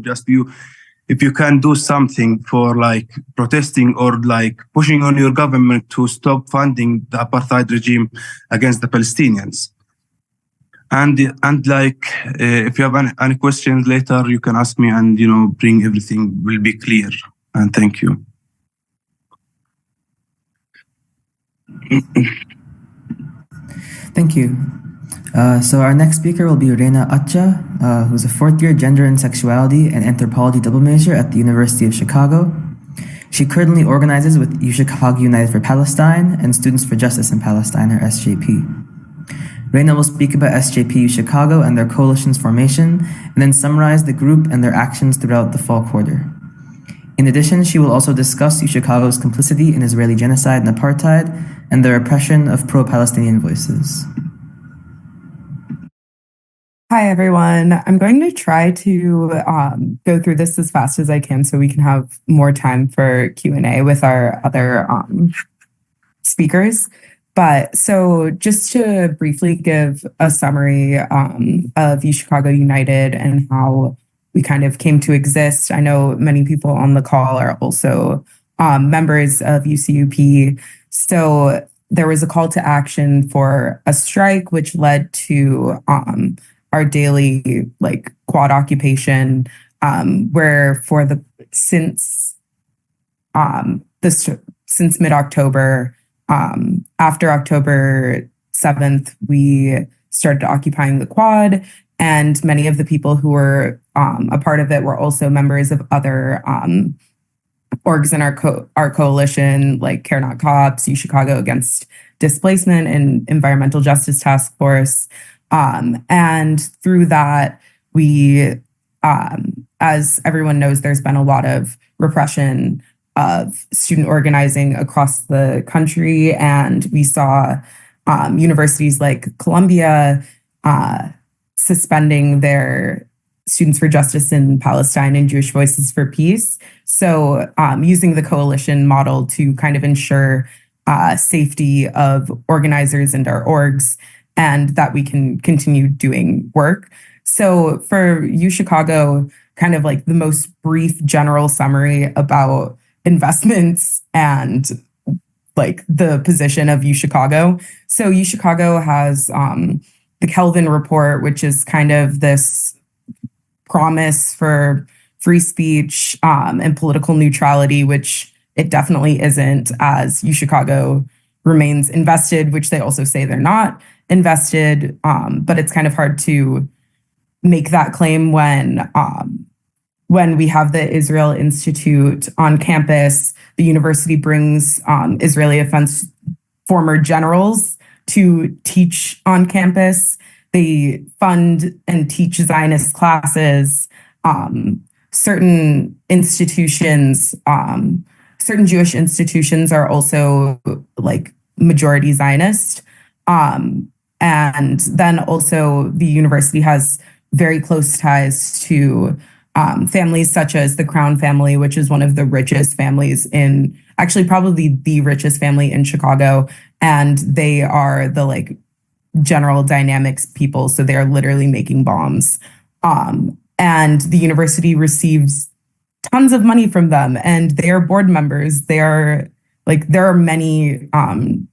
Speaker 4: if you can do something for like protesting or like pushing on your government to stop funding the apartheid regime against the Palestinians. And like, if you have any questions later, you can ask me, and bring everything will be clear. And thank you.
Speaker 1: Thank you. So our next speaker will be Reina Atcha, who's a fourth-year gender and sexuality and anthropology double major at the University of Chicago. She currently organizes with UChicago United for Palestine and Students for Justice in Palestine, or SJP. Reina will speak about SJP UChicago and their coalition's formation, and then summarize the group and their actions throughout the fall quarter. In addition, she will also discuss UChicago's complicity in Israeli genocide and apartheid and the repression of pro-Palestinian voices.
Speaker 5: Hi, everyone. I'm going to try to go through this as fast as I can so we can have more time for Q&A with our other speakers. But so just to briefly give a summary of UChicago United and how we kind of came to exist. I know many people on the call are also members of UCUP. So there was a call to action for a strike, which led to our daily quad occupation, where since mid-October, after October 7th, we started occupying the quad, and many of the people who were a part of it were also members of other orgs in our coalition, like Care Not Cops, UChicago Against Displacement, and Environmental Justice Task Force. And through that, we, as everyone knows, there's been a lot of repression of student organizing across the country. And we saw universities like Columbia suspending their Students for Justice in Palestine and Jewish Voices for Peace. So using the coalition model to kind of ensure safety of organizers and our orgs, and that we can continue doing work. So for UChicago, kind of like the most brief general summary about investments and like the position of UChicago. So UChicago has the Kelvin Report, which is kind of this promise for free speech and political neutrality, which it definitely isn't, as UChicago remains invested, which they also say they're not invested, but it's kind of hard to make that claim when we have the Israel Institute on campus. The university brings Israeli defense former generals to teach on campus. They fund and teach Zionist classes. Certain institutions, certain Jewish institutions are also like majority Zionist. And then also the university has very close ties to families such as the Crown family, which is one of the richest families in, actually probably the richest family in Chicago. And they are the like General Dynamics people. So they're literally making bombs. And the university receives tons of money from them, and they are board members. There are many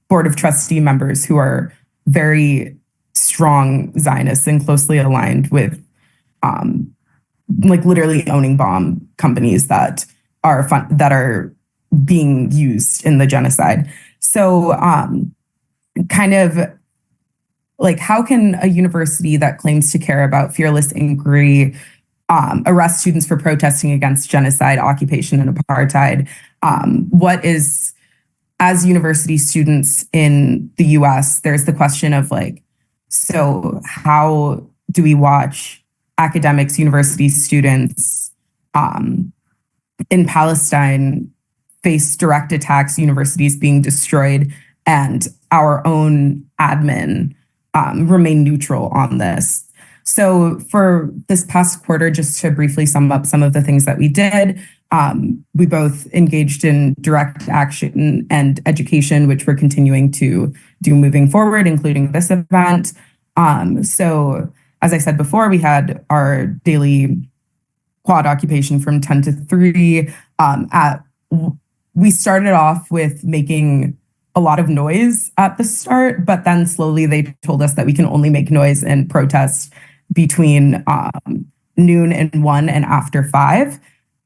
Speaker 5: board of trustee members who are very strong Zionists and closely aligned with like literally owning bomb companies that are being used in the genocide. So kind of like, how can a university that claims to care about fearless inquiry arrest students for protesting against genocide, occupation, and apartheid? What is, as university students in the US, there's the question of like, so how do we watch academics, university students in Palestine face direct attacks, universities being destroyed, and our own admin remain neutral on this? So for this past quarter, just to briefly sum up some of the things that we did, we both engaged in direct action and education, which we're continuing to do moving forward, including this event. So as I said before, we had our daily quad occupation from 10 to 3. We started off with making a lot of noise at the start, but then slowly they told us that we can only make noise and protest between noon and 1 and after 5.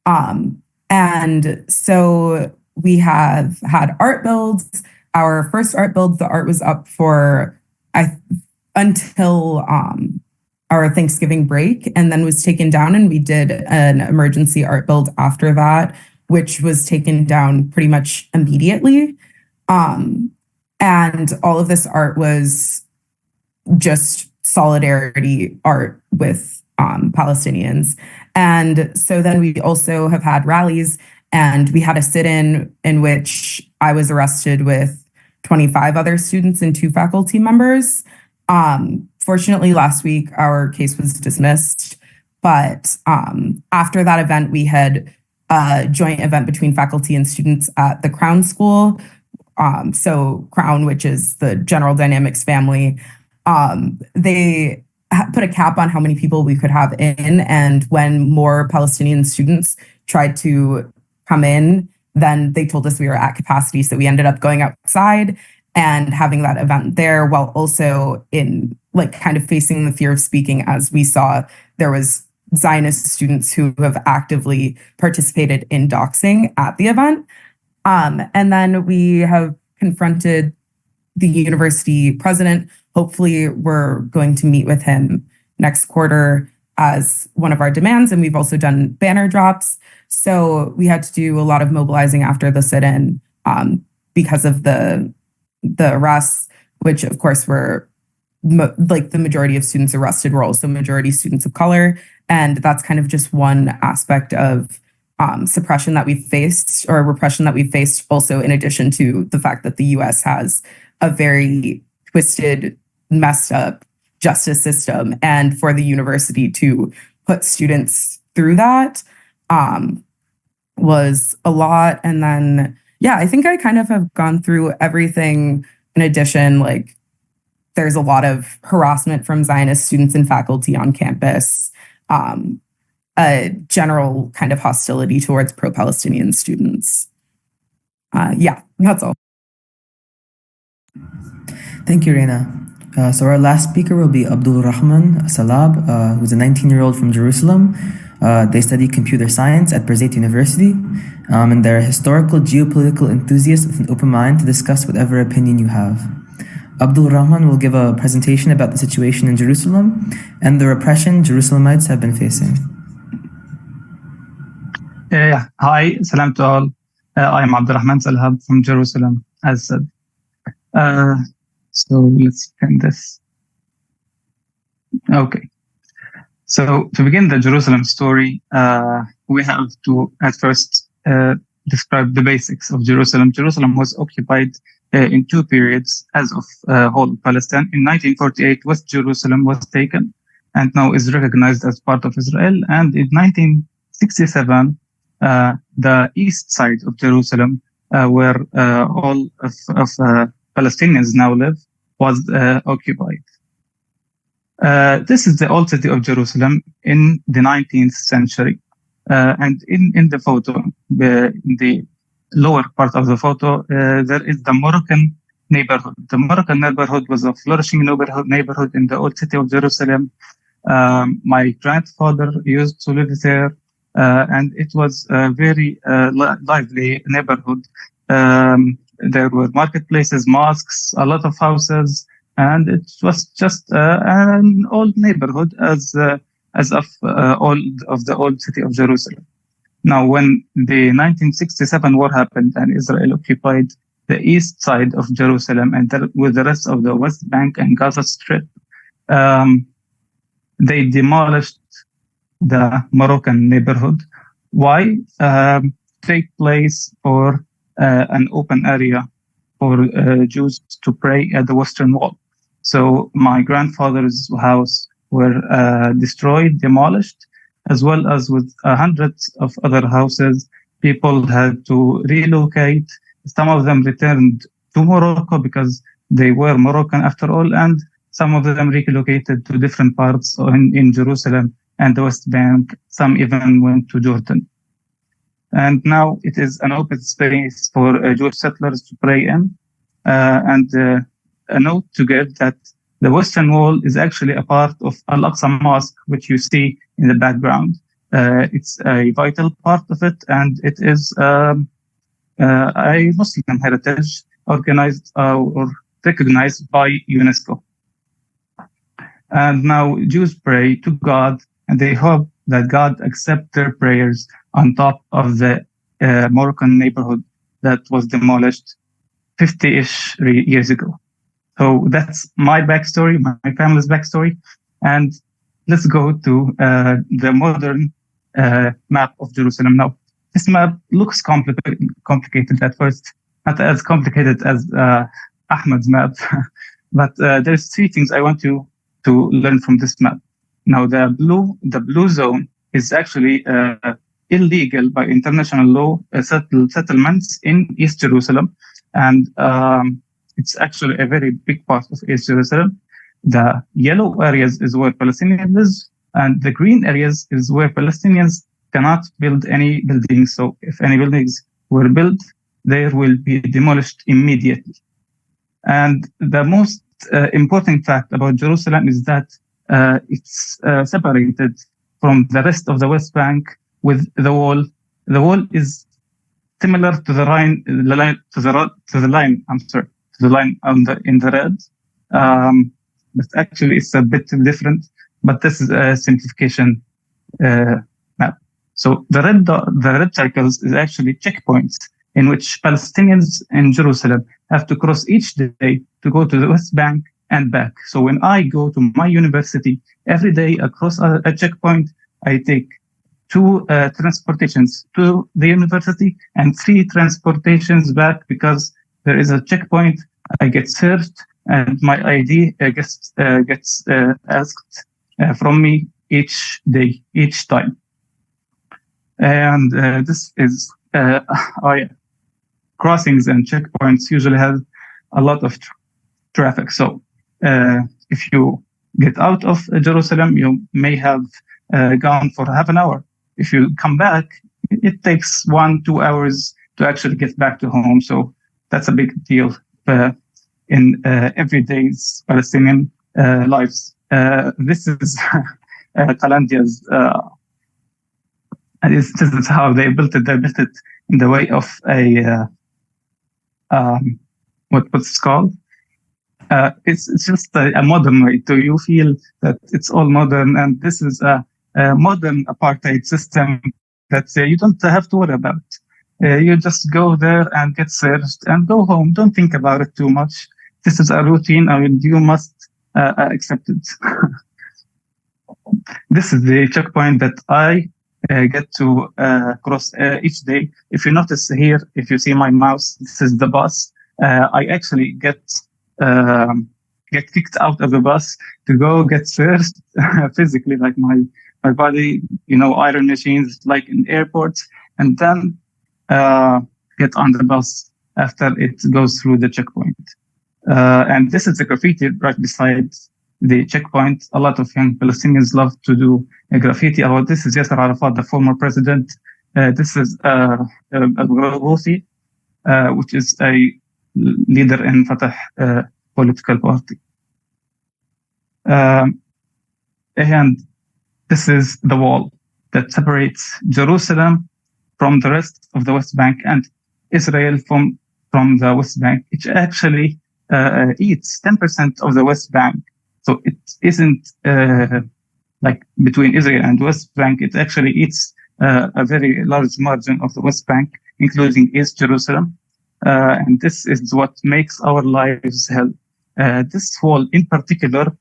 Speaker 5: And so we have had art builds. Our first art build, the art was up for until our Thanksgiving break, and then was taken down, and we did an emergency art build after that, which was taken down pretty much immediately. And all of this art was just solidarity art with Palestinians. And so then we also have had rallies, and we had a sit-in in which I was arrested with 25 other students and 2 faculty members. Fortunately, last week, our case was dismissed. But after that event, we had a joint event between faculty and students at the Crown School. So Crown, which is the General Dynamics family, they put a cap on how many people we could have in. And when more Palestinian students tried to come in, then they told us we were at capacity. So we ended up going outside and having that event there, while also in like kind of facing the fear of speaking, as we saw there was Zionist students who have actively participated in doxing at the event. And then we have confronted the university president. Hopefully we're going to meet with him next quarter as one of our demands. And we've also done banner drops. So we had to do a lot of mobilizing after the sit-in because of the arrests, which of course were like the majority of students arrested were also majority students of color. And that's kind of just one aspect of suppression that we faced, or repression that we faced, also in addition to the fact that the US has a very twisted, messed up justice system. And for the university to put students through that was a lot. And then, yeah, I think I kind of have gone through everything. In addition, like there's a lot of harassment from Zionist students and faculty on campus, a general kind of hostility towards pro-Palestinian students. Yeah, that's all.
Speaker 1: Thank you, Reina. So our last speaker will be Abdul Rahman Salab, who's a 19-year-old from Jerusalem. They study computer science at Birzeit University, and they're a historical geopolitical enthusiast with an open mind to discuss whatever opinion you have. Abdul Rahman will give a presentation about the situation in Jerusalem and the repression Jerusalemites have been facing.
Speaker 6: Hi, salam to all. I am Abdul Rahman Salhab from Jerusalem, as said. So let's end this. Okay. So to begin the Jerusalem story, we have to at first describe the basics of Jerusalem. Jerusalem was occupied in two periods as of whole Palestine. In 1948, West Jerusalem was taken and now is recognized as part of Israel. And in 1967, the east side of Jerusalem, where all of Palestinians now live, was occupied. This is the old city of Jerusalem in the 19th century. And in the photo, in the lower part of the photo, there is the Moroccan neighborhood. The Moroccan neighborhood was a flourishing neighborhood in the old city of Jerusalem. My grandfather used to live there, and it was a very lively neighborhood. There were marketplaces, mosques, a lot of houses, and it was just an old neighborhood as of all of the old city of Jerusalem. Now, when the 1967 war happened and Israel occupied the east side of Jerusalem and with the rest of the West Bank and Gaza Strip, they demolished the Moroccan neighborhood. Why? Take place for an open area for Jews to pray at the Western Wall. So my grandfather's house were destroyed, demolished, as well as with hundreds of other houses. People had to relocate. Some of them returned to Morocco because they were Moroccan after all, and some of them relocated to different parts in Jerusalem and the West Bank. Some even went to Jordan. And now it is an open space for Jewish settlers to pray in. And a note to give that the Western Wall is actually a part of Al-Aqsa Mosque, which you see in the background. It's a vital part of it, and it is a Muslim heritage organized or recognized by UNESCO. And now Jews pray to God, and they hope that God accepts their prayers on top of the Moroccan neighborhood that was demolished 50-ish years ago. So that's my backstory, my family's backstory. And let's go to the modern map of Jerusalem. Now, this map looks complicated at first, not as complicated as Ahmed's map, but there's three things I want you to learn from this map. Now, the blue zone is actually illegal by international law settlements in East Jerusalem, and it's actually a very big part of East Jerusalem. The yellow areas is where Palestinians live, and the green areas is where Palestinians cannot build any buildings. So if any buildings were built, they will be demolished immediately. And the most important fact about Jerusalem is that it's separated from the rest of the West Bank with the wall. The wall is similar to the line in the line in the red. But actually it's a bit different, but this is a simplification map. So the red circles is actually checkpoints in which Palestinians in Jerusalem have to cross each day to go to the West Bank and back. So when I go to my university, every day across a checkpoint, I take 2 transportations to the university and 3 transportations back because there is a checkpoint. I get searched and my ID gets asked from me each day, each time. And this is crossings and checkpoints usually have a lot of traffic. So if you get out of Jerusalem, you may have gone for half an hour. If you come back, it takes 1-2 hours to actually get back to home. So that's a big deal in everyday's Palestinian lives. This is Qalandia's, and this is how they built it. They built it in the way of a what's it called? It's just a modern way. Do you feel that it's all modern, and this is a modern apartheid system that you don't have to worry about? You just go there and get searched and go home. Don't think about it too much. This is a routine, and you must accept it. This is the checkpoint that I get to cross each day. If you notice here, if you see my mouse, this is the bus. I actually get kicked out of the bus to go get searched physically, like my body, iron machines, like in airports, and then get on the bus after it goes through the checkpoint. And this is the graffiti right beside the checkpoint. A lot of young Palestinians love to do a graffiti about this. Is Yasser Arafat, the former president. This is al-Ghouthi, which is a leader in Fatah political party. And this is the wall that separates Jerusalem from the rest of the West Bank and Israel from the West Bank. It actually eats 10% of the West Bank. So it isn't like between Israel and West Bank. It actually eats a very large margin of the West Bank, including East Jerusalem. And this is what makes our lives hell. This wall in particular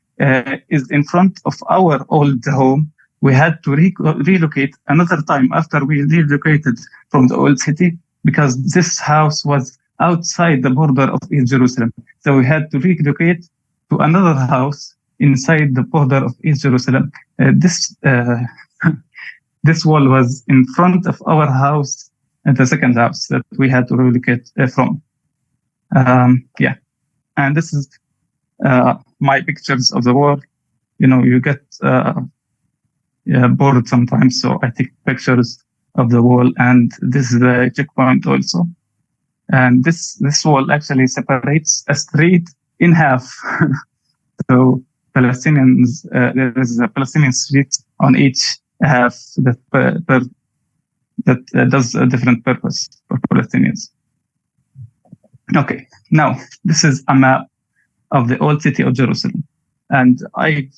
Speaker 6: is in front of our old home. We had to relocate another time after we relocated from the old city, because this house was outside the border of East Jerusalem. So we had to relocate to another house inside the border of East Jerusalem. This wall was in front of our house and the second house that we had to relocate from. And this is my pictures of the wall. You get bored sometimes, so I take pictures of the wall, and this is the checkpoint also. And this wall actually separates a street in half. So Palestinians, there is a Palestinian street on each half that does a different purpose for Palestinians. Okay, now this is a map of the old city of Jerusalem, and I've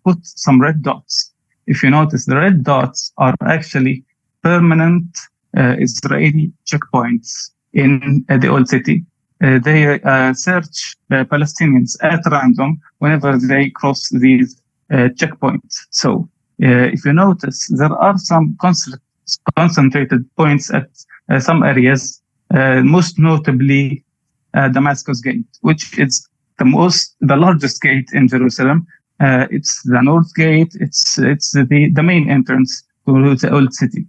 Speaker 6: put some red dots. If you notice, the red dots are actually permanent Israeli checkpoints in the old city. They search Palestinians at random whenever they cross these checkpoints. So if you notice, there are some concentrated points at some areas, most notably Damascus Gate, which is the largest gate in Jerusalem. It's the North Gate. It's the main entrance to the old city.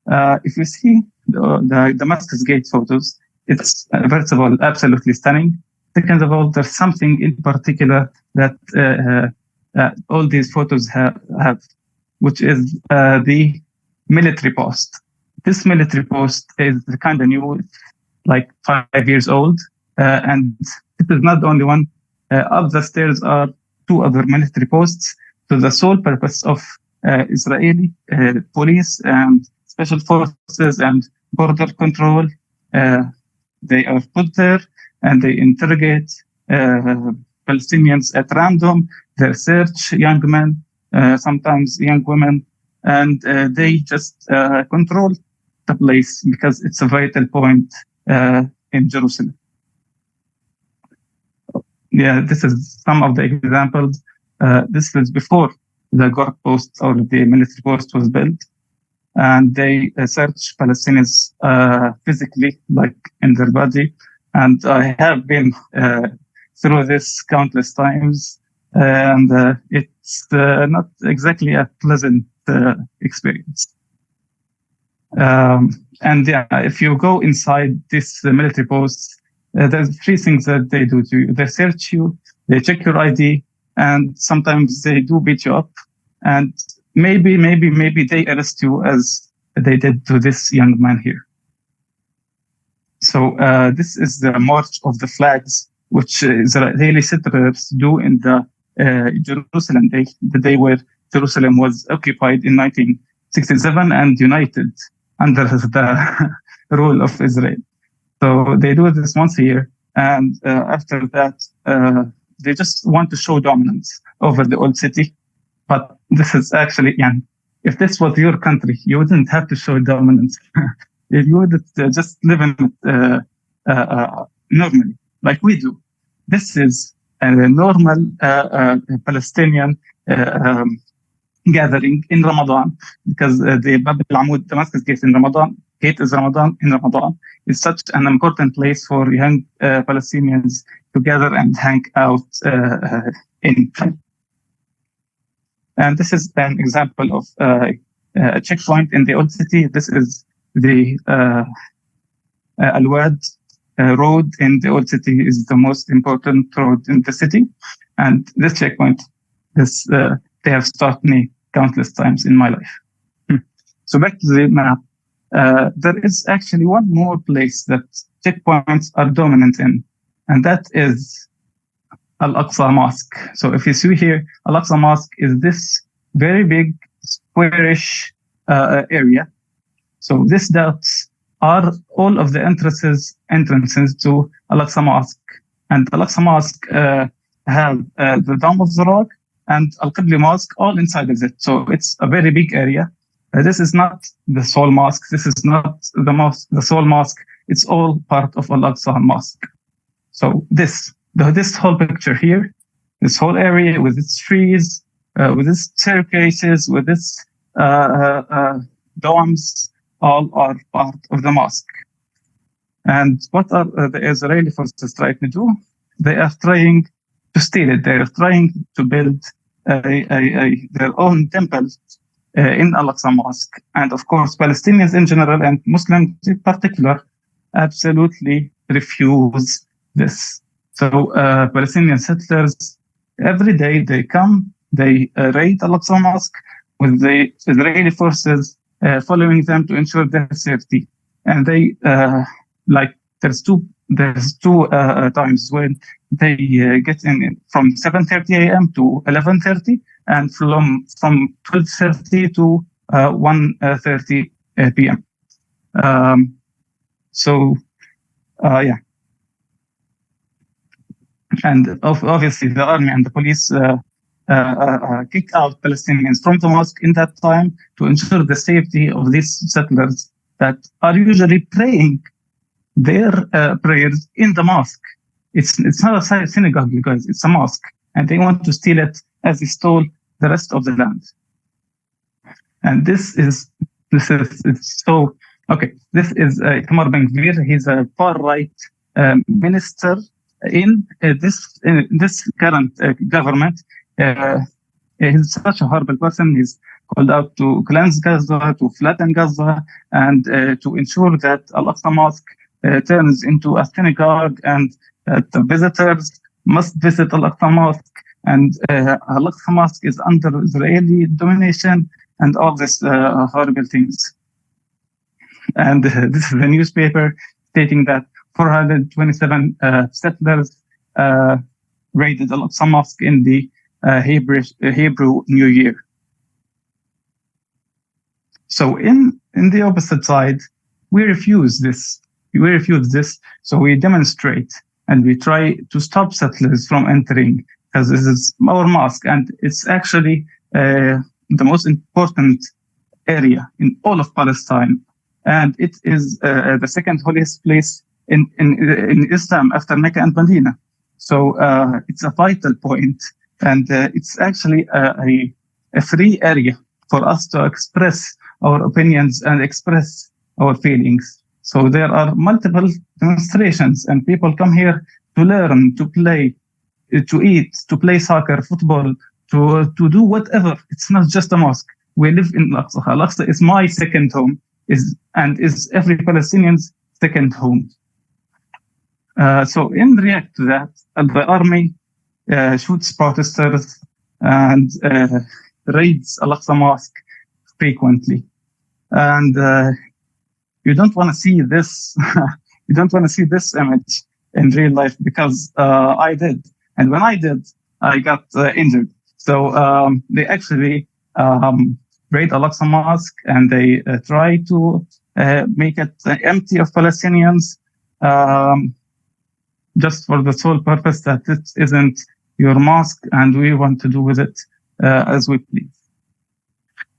Speaker 6: If you see the Damascus Gate photos, it's first of all absolutely stunning. Second of all, there's something in particular that all these photos have, which is the military post. This military post is kind of new, like 5 years old, and it is not the only one. Up the stairs are 2 other military posts to the sole purpose of Israeli police and special forces and border control. They are put there and they interrogate Palestinians at random. They search young men, sometimes young women, and they just control the place because it's a vital point in Jerusalem. Yeah, this is some of the examples. This is before the guard post or the military post was built. And they search Palestinians physically, like in their body. And I have been through this countless times, and it's not exactly a pleasant experience. And yeah, if you go inside this military post, there's 3 things that they do to you. They search you, they check your ID, and sometimes they do beat you up. And maybe they arrest you as they did to this young man here. So this is the March of the Flags, which Israeli settlers do in the Jerusalem Day, the day where Jerusalem was occupied in 1967 and united under the rule of Israel. So they do this once a year. And after that, they just want to show dominance over the old city. But this is actually, if this was your country, you wouldn't have to show dominance. You would just live in it normally, like we do. This is a normal Palestinian gathering in Ramadan, because the Bab al-Amud Damascus gate is Ramadan. It's such an important place for young Palestinians to gather and hang out in. And this is an example of a checkpoint in the old city. This is the Al-Wad road in the old city, is the most important road in the city. And this checkpoint, they have stopped me countless times in my life. So back to the map. There is actually one more place that checkpoints are dominant in, and that is Al-Aqsa Mosque. So if you see here, Al-Aqsa Mosque is this very big squarish area. So these dots are all of the entrances to Al-Aqsa Mosque. And Al-Aqsa Mosque have the Dome of the Rock and Al-Qibli Mosque all inside of it. So it's a very big area. This is not the sole mosque. This is not the sole mosque. It's all part of Al-Aqsa Mosque. So this whole picture here, this whole area with its trees, with its staircases, with its domes, all are part of the mosque. And what are the Israeli forces trying to do? They are trying to steal it. They are trying to build their own temple in Al-Aqsa Mosque. And of course, Palestinians in general and Muslims in particular absolutely refuse this. So Palestinian settlers, every day they come, they raid Al-Aqsa Mosque with the Israeli forces following them to ensure their safety. And they, there's two times when they get in from 7:30 a.m. to 11:30, and from 12:30 to 1:30 p.m. And obviously the army and the police kick out Palestinians from the mosque in that time to ensure the safety of these settlers that are usually praying their prayers in the mosque. It's not a synagogue, you guys, it's a mosque. And they want to steal it as they stole the rest of the land. And this is so, okay, this is Itamar Ben-Gvir. He's a far-right minister in this current government. He's such a horrible person. He's called out to cleanse Gaza, to flatten Gaza, and to ensure that Al-Aqsa Mosque turns into a synagogue, and the visitors must visit Al-Aqsa Mosque, and Al-Aqsa Mosque is under Israeli domination, and all these horrible things. And this is a newspaper stating that 427 settlers raided Al-Aqsa Mosque in the Hebrew New Year. So in the opposite side, we refuse this. So we demonstrate and we try to stop settlers from entering, because this is our mosque, and it's actually the most important area in all of Palestine, and it is the second holiest place in Islam after Mecca and Medina. So it's a vital point, and it's actually a free area for us to express our opinions and express our feelings. So there are multiple demonstrations, and people come here to learn, to play, to eat, to play soccer, football, to do whatever. It's not just a mosque. We live in Al-Aqsa. Al-Aqsa is my second home, is every Palestinian's second home. So in react to that, the army shoots protesters and raids Al-Aqsa Mosque frequently. And you don't want to see this. You don't want to see this image in real life, because I did. And when I did, I got injured. So they actually raid Al-Aqsa Mosque, and they try to make it empty of Palestinians. just for the sole purpose that it isn't your mosque and we want to do with it as we please.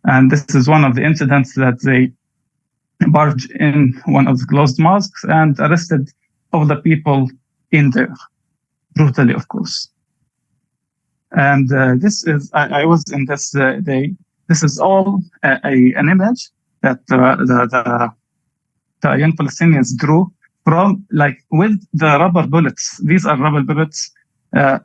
Speaker 6: And this is one of the incidents that they barged in one of the closed mosques and arrested all the people in there, brutally, of course. And this is, I was in this day, this is all an image that the young Palestinians drew from, like, with the rubber bullets. These are rubber bullets.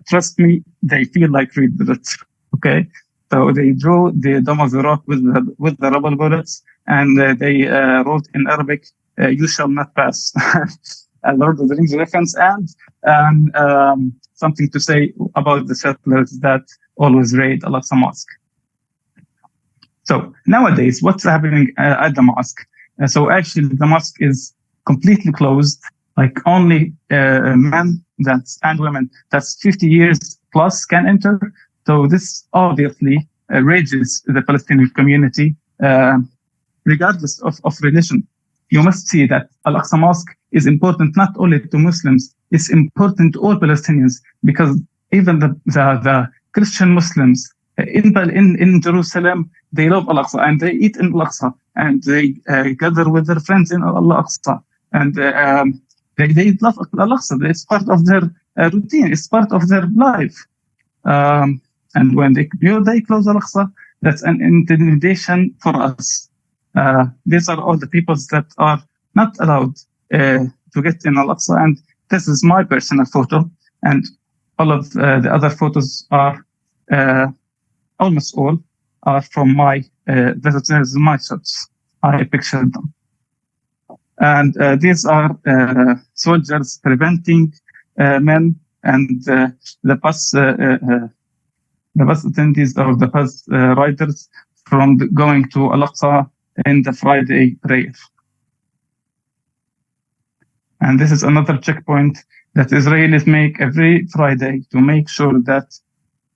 Speaker 6: Trust me, they feel like real bullets, okay? So they drew the Dome of the Rock with the rubber bullets, and they wrote in Arabic, "You shall not pass." Lord of the Rings reference, and something to say about the settlers that always raid Al-Aqsa Mosque. So nowadays, what's happening at the mosque? So actually, the mosque is completely closed. Like only men and women that's 50 years plus can enter. So this obviously rages the Palestinian community, regardless of religion. You must see that Al-Aqsa Mosque is important not only to Muslims, it's important to all Palestinians, because even the Christian Muslims in Jerusalem, they love Al-Aqsa and they eat in Al-Aqsa and they gather with their friends in Al-Aqsa, and they love Al-Aqsa. It's part of their routine, it's part of their life. And when they close Al-Aqsa, that's an intimidation for us. These are all the peoples that are not allowed to get in Al-Aqsa, and this is my personal photo, and all of the other photos are, almost all, are from my visitors, my shots. I pictured them. And these are soldiers preventing men and the bus attendees or the bus riders from going to Al-Aqsa in the Friday prayer. And this is another checkpoint that Israelis make every Friday to make sure that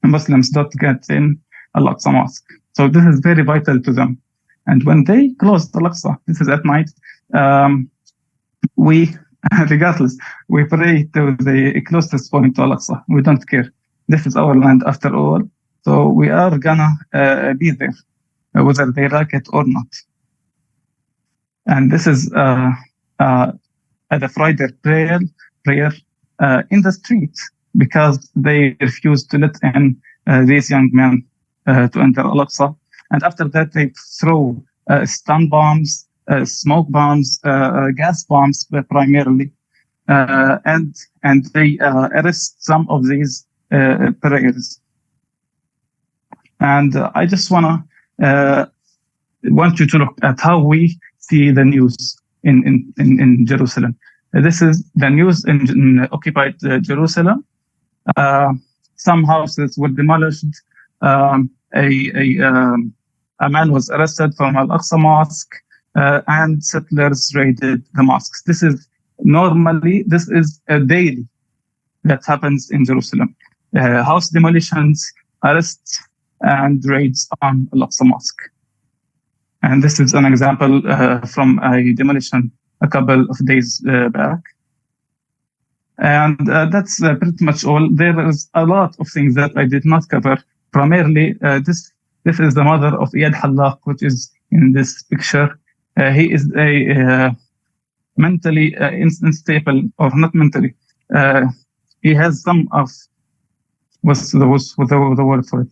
Speaker 6: Muslims don't get in Al-Aqsa Mosque. So this is very vital to them. And when they close Al-Aqsa, this is at night, we, regardless, we pray to the closest point to Al-Aqsa. We don't care. This is our land after all. So we are gonna be there, whether they like it or not. And this is at the Friday prayer in the street, because they refused to let in these young men to enter Al-Aqsa. And after that, they throw stun bombs, smoke bombs, gas bombs primarily, and they arrest some of these prayers. And I just want you to look at how we see the news in Jerusalem. This is the news in occupied Jerusalem. Some houses were demolished. A man was arrested from Al-Aqsa Mosque, and settlers raided the mosques. This is a daily that happens in Jerusalem. House demolitions, arrests, and raids on Al-Aqsa Mosque. And this is an example from a demolition a couple of days back. And that's pretty much all. There is a lot of things that I did not cover. Primarily, this is the mother of Iyad Hallaq, which is in this picture. He is a mentally unstable, or not mentally. He has some of, what's the word for it?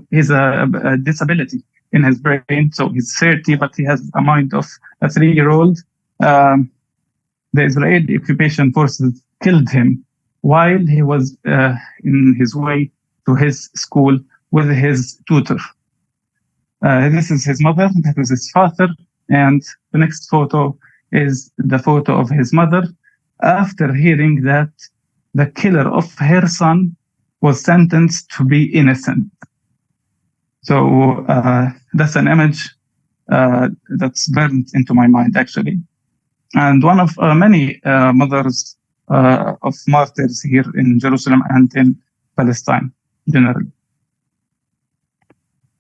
Speaker 6: He's a disability in his brain. So he's 30, but he has a mind of a 3-year-old. The Israeli occupation forces killed him while he was in his way to his school with his tutor. This is his mother, that is his father, and the next photo is the photo of his mother after hearing that the killer of her son was sentenced to be innocent. So that's an image that's burned into my mind, actually. And one of many mothers of martyrs here in Jerusalem and in Palestine generally.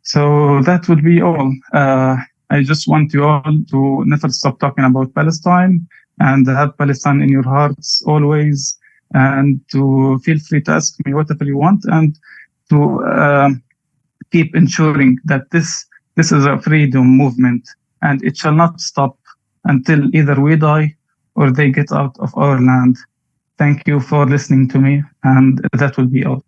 Speaker 6: So that would be all. I just want you all to never stop talking about Palestine and have Palestine in your hearts always. and to feel free to ask me whatever you want, and to keep ensuring that this is a freedom movement, and it shall not stop until either we die or they get out of our land. Thank you for listening to me, and that will be all.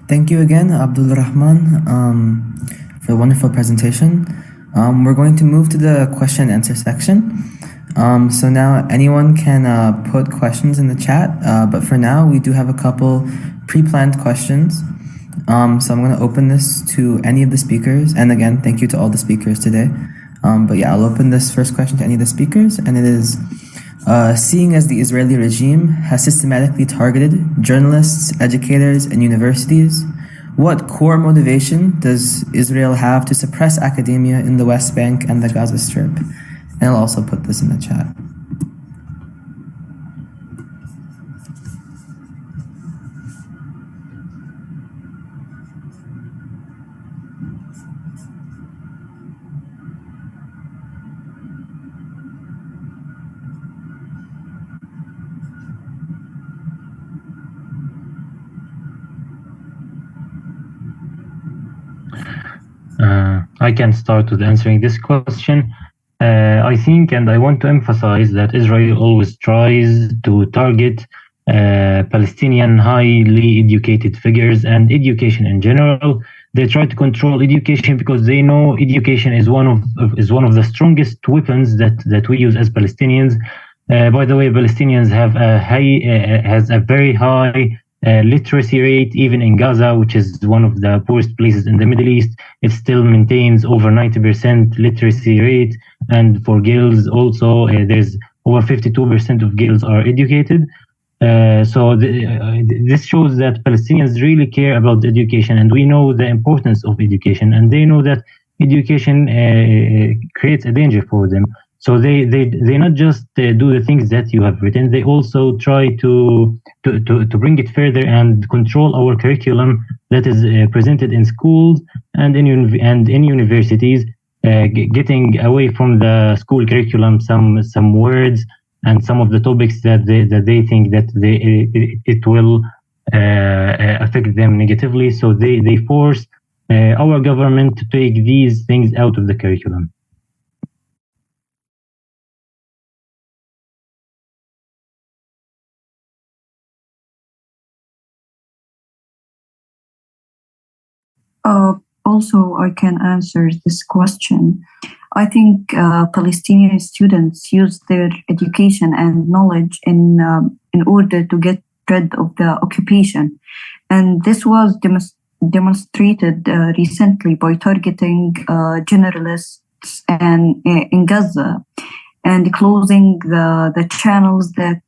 Speaker 1: Thank you again, Abdul Rahman, for the wonderful presentation. We're going to move to the question and answer section. So now anyone can put questions in the chat, but for now we do have a couple pre-planned questions. So I'm going to open this to any of the speakers, and again, thank you to all the speakers today. But yeah, I'll open this first question to any of the speakers, and it is, seeing as the Israeli regime has systematically targeted journalists, educators, and universities, what core motivation does Israel have to suppress academia in the West Bank and the Gaza Strip? And I'll also put this in the chat.
Speaker 3: I can start with answering this question. I think, and I want to emphasize that Israel always tries to target Palestinian highly educated figures and education in general. They try to control education because they know education is one of the strongest weapons that we use as Palestinians. By the way, Palestinians have has a very high literacy rate, even in Gaza, which is one of the poorest places in the Middle East. It still maintains over 90% literacy rate, and for girls also, there's over 52% of girls are educated. So this shows that Palestinians really care about education, and we know the importance of education, and they know that education creates a danger for them. So they not just do the things that you have written, they also try to bring it further and control our curriculum that is presented in schools and in universities, getting away from the school curriculum some words and some of the topics that they think that it will affect them negatively. So they force our government to take these things out of the curriculum.
Speaker 2: Also, I can answer this question. I think Palestinian students use their education and knowledge in order to get rid of the occupation, and this was demonstrated recently by targeting journalists and in Gaza, and closing the channels that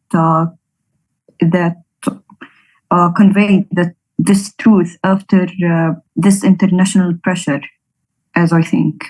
Speaker 2: convey this truth after this international pressure, as I think.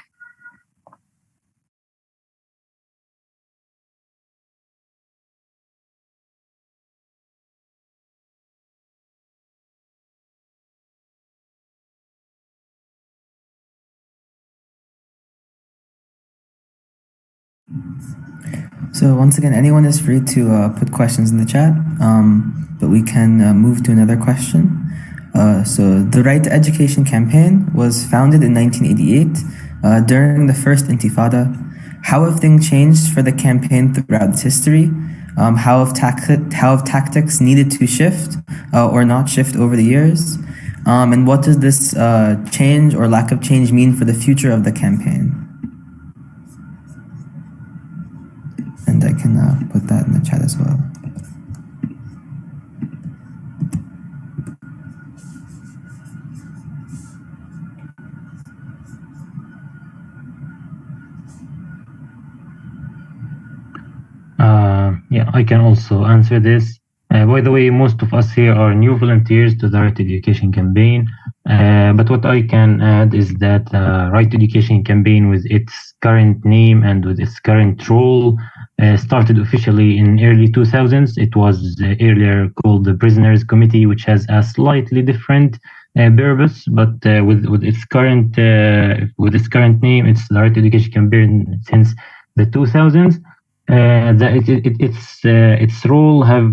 Speaker 1: So once again, anyone is free to put questions in the chat, but we can move to another question. So the Right to Education campaign was founded in 1988 during the first Intifada. How have things changed for the campaign throughout its history? How have tactics needed to shift or not shift over the years? And what does this change or lack of change mean for the future of the campaign? And I can put that in the chat as well.
Speaker 3: Yeah, I can also answer this. By the way, most of us here are new volunteers to the Right to Education campaign. But what I can add is that Right to Education campaign, with its current name and with its current role, started officially in early 2000s. It was earlier called the Prisoners Committee, which has a slightly different purpose, but with its current name, it's the Right to Education campaign since the 2000s. Its role have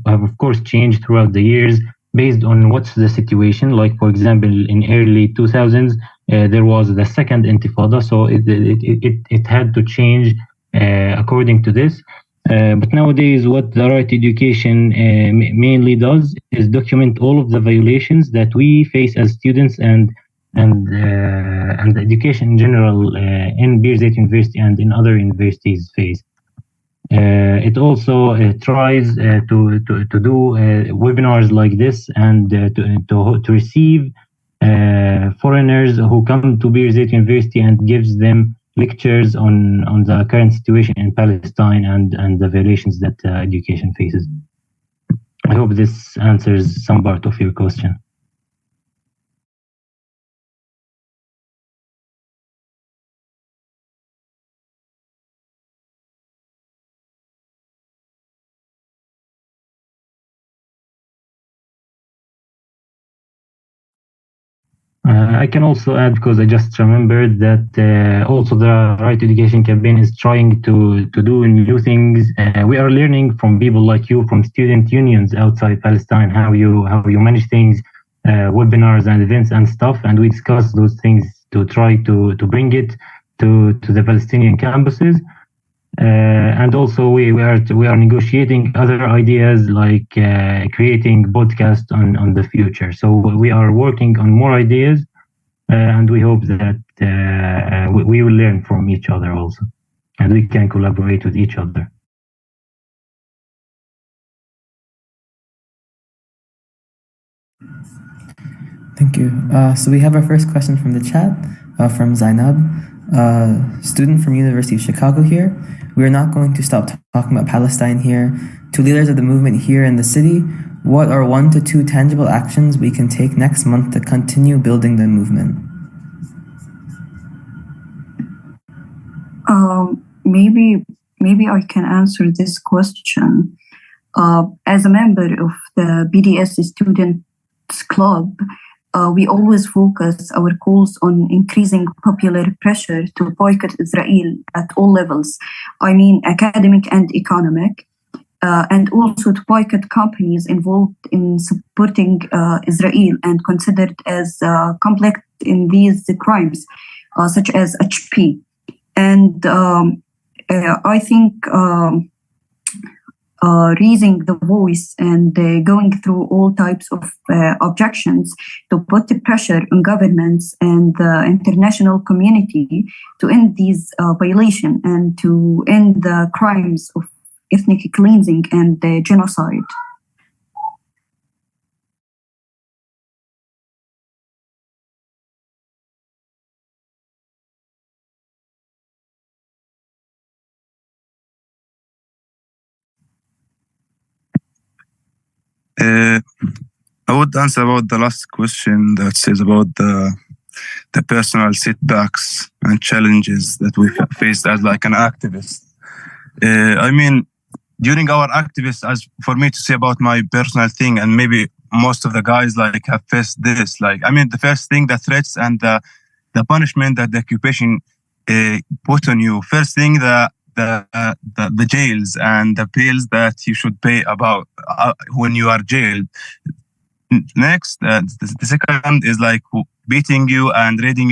Speaker 3: of course changed throughout the years based on what's the situation. Like for example, in early 2000s, there was the second Intifada, so it had to change according to this. But nowadays, what the right education mainly does is document all of the violations that we face as students and the education in general in Birzeit University and in other universities face. It also tries to do webinars like this and to receive foreigners who come to Birzeit University and gives them lectures on the current situation in Palestine and the violations that education faces. I hope this answers some part of your question. I can also add, because I just remembered that also the Right Education Campaign is trying to do new things. We are learning from people like you, from student unions outside Palestine, how you manage things, webinars and events and stuff, and we discuss those things to try to bring it to the Palestinian campuses. And also we are negotiating other ideas like creating podcasts on the future. So we are working on more ideas, and we hope that we will learn from each other also, and we can collaborate with each other.
Speaker 1: Thank you. So we have our first question from the chat from Zainab, student from University of Chicago here. We are not going to stop talking about Palestine here. To leaders of the movement here in the city, what are 1 to 2 tangible actions we can take next month to continue building the movement?
Speaker 2: Maybe I can answer this question. As a member of the BDS Students Club, we always focus our calls on increasing popular pressure to boycott Israel at all levels. I mean, academic and economic, and also to boycott companies involved in supporting Israel and considered as complex in these crimes, such as HP. And I think raising the voice and going through all types of objections to put the pressure on governments and the international community to end these violations and to end the crimes of ethnic cleansing and genocide.
Speaker 4: I would answer about the last question that says about the personal setbacks and challenges that we faced as like an activist. I mean, during our activists, as for me to say about my personal thing, and maybe most of the guys like have faced this. Like, I mean, the first thing, the threats and the punishment that the occupation put on you. First thing, the jails and the bills that you should pay about when you are jailed. Next, the second is like beating you and raiding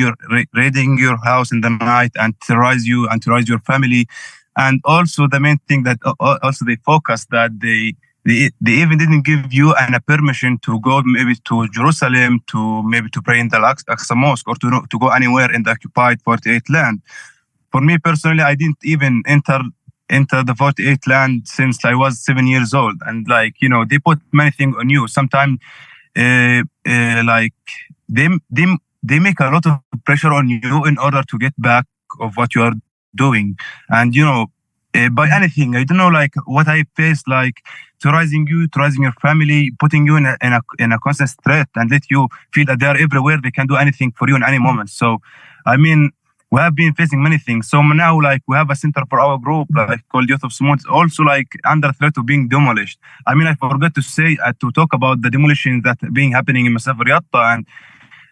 Speaker 4: your house in the night and terrorize you and terrorize your family. And also the main thing that also they focus that they even didn't give you a permission to go maybe to Jerusalem to pray in the Al-Aqsa Mosque or to go anywhere in the occupied 48 land. For me personally, I didn't even enter the 48 land since I was 7 years old. And like, you know, they put many things on you. Sometimes like they make a lot of pressure on you in order to get back of what you are doing. And you know, by anything, I don't know, like what I faced, like terrorizing your family, putting you in a constant threat and let you feel that they are everywhere, they can do anything for you in any moment. So I mean, we have been facing many things. So now, like, we have a center for our group, like called Youth of Sumut, also like under threat of being demolished. I mean, I forgot to say to talk about the demolition that being happening in Masafar Yatta,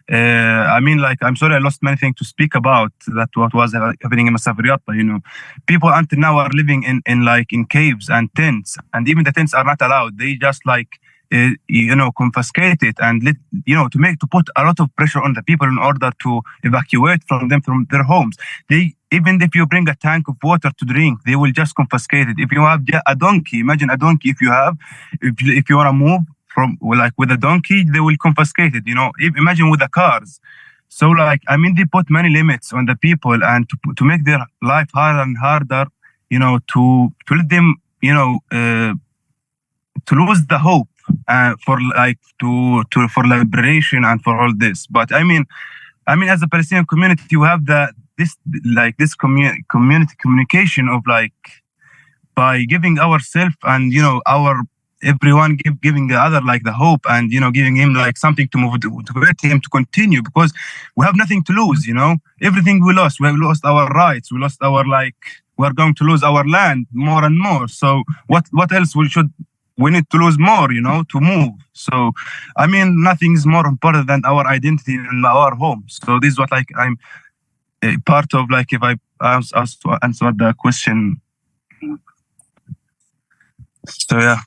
Speaker 4: I mean, like, I'm sorry I lost many things to speak about that what was happening in Masafer Yatta. You know, people until now are living in caves and tents, and even the tents are not allowed. They just confiscate it and to put a lot of pressure on the people in order to evacuate from their homes. Even if you bring a tank of water to drink, they will just confiscate it. If you have a donkey, imagine a donkey. If you want to move with a donkey, they will confiscate it. Imagine with the cars. So they put many limits on the people and to make their life harder and harder. To let them to lose the hope for liberation and for all this. But I mean, as a Palestinian community, you have this community communication of by giving ourselves and everyone giving the other the hope and giving him something to motivate him to continue, because we have nothing to lose. Everything we lost. We have lost our rights. We lost our we're going to lose our land more and more. So what else we need to lose more, to move. So, I mean, nothing is more important than our identity and our home. So this is what I'm a part of, if I asked to answer the question. So, yeah.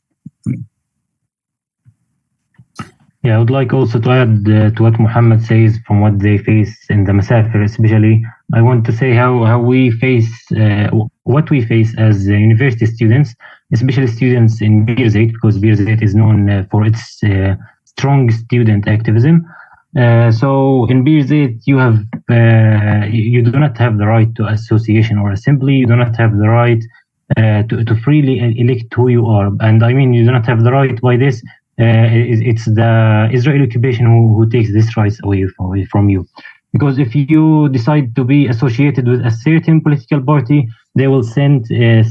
Speaker 3: Yeah, I would like also to add to what Muhammad says from what they face in the Masafer, especially. I want to say how we face, what we face as university students, especially students in Birzeit, because Birzeit is known for its strong student activism. So in Birzeit, you do not have the right to association or assembly. You do not have the right to freely elect who you are. And I mean, you do not have the right by this. It's the Israeli occupation who takes these rights away from you. Because if you decide to be associated with a certain political party, they will send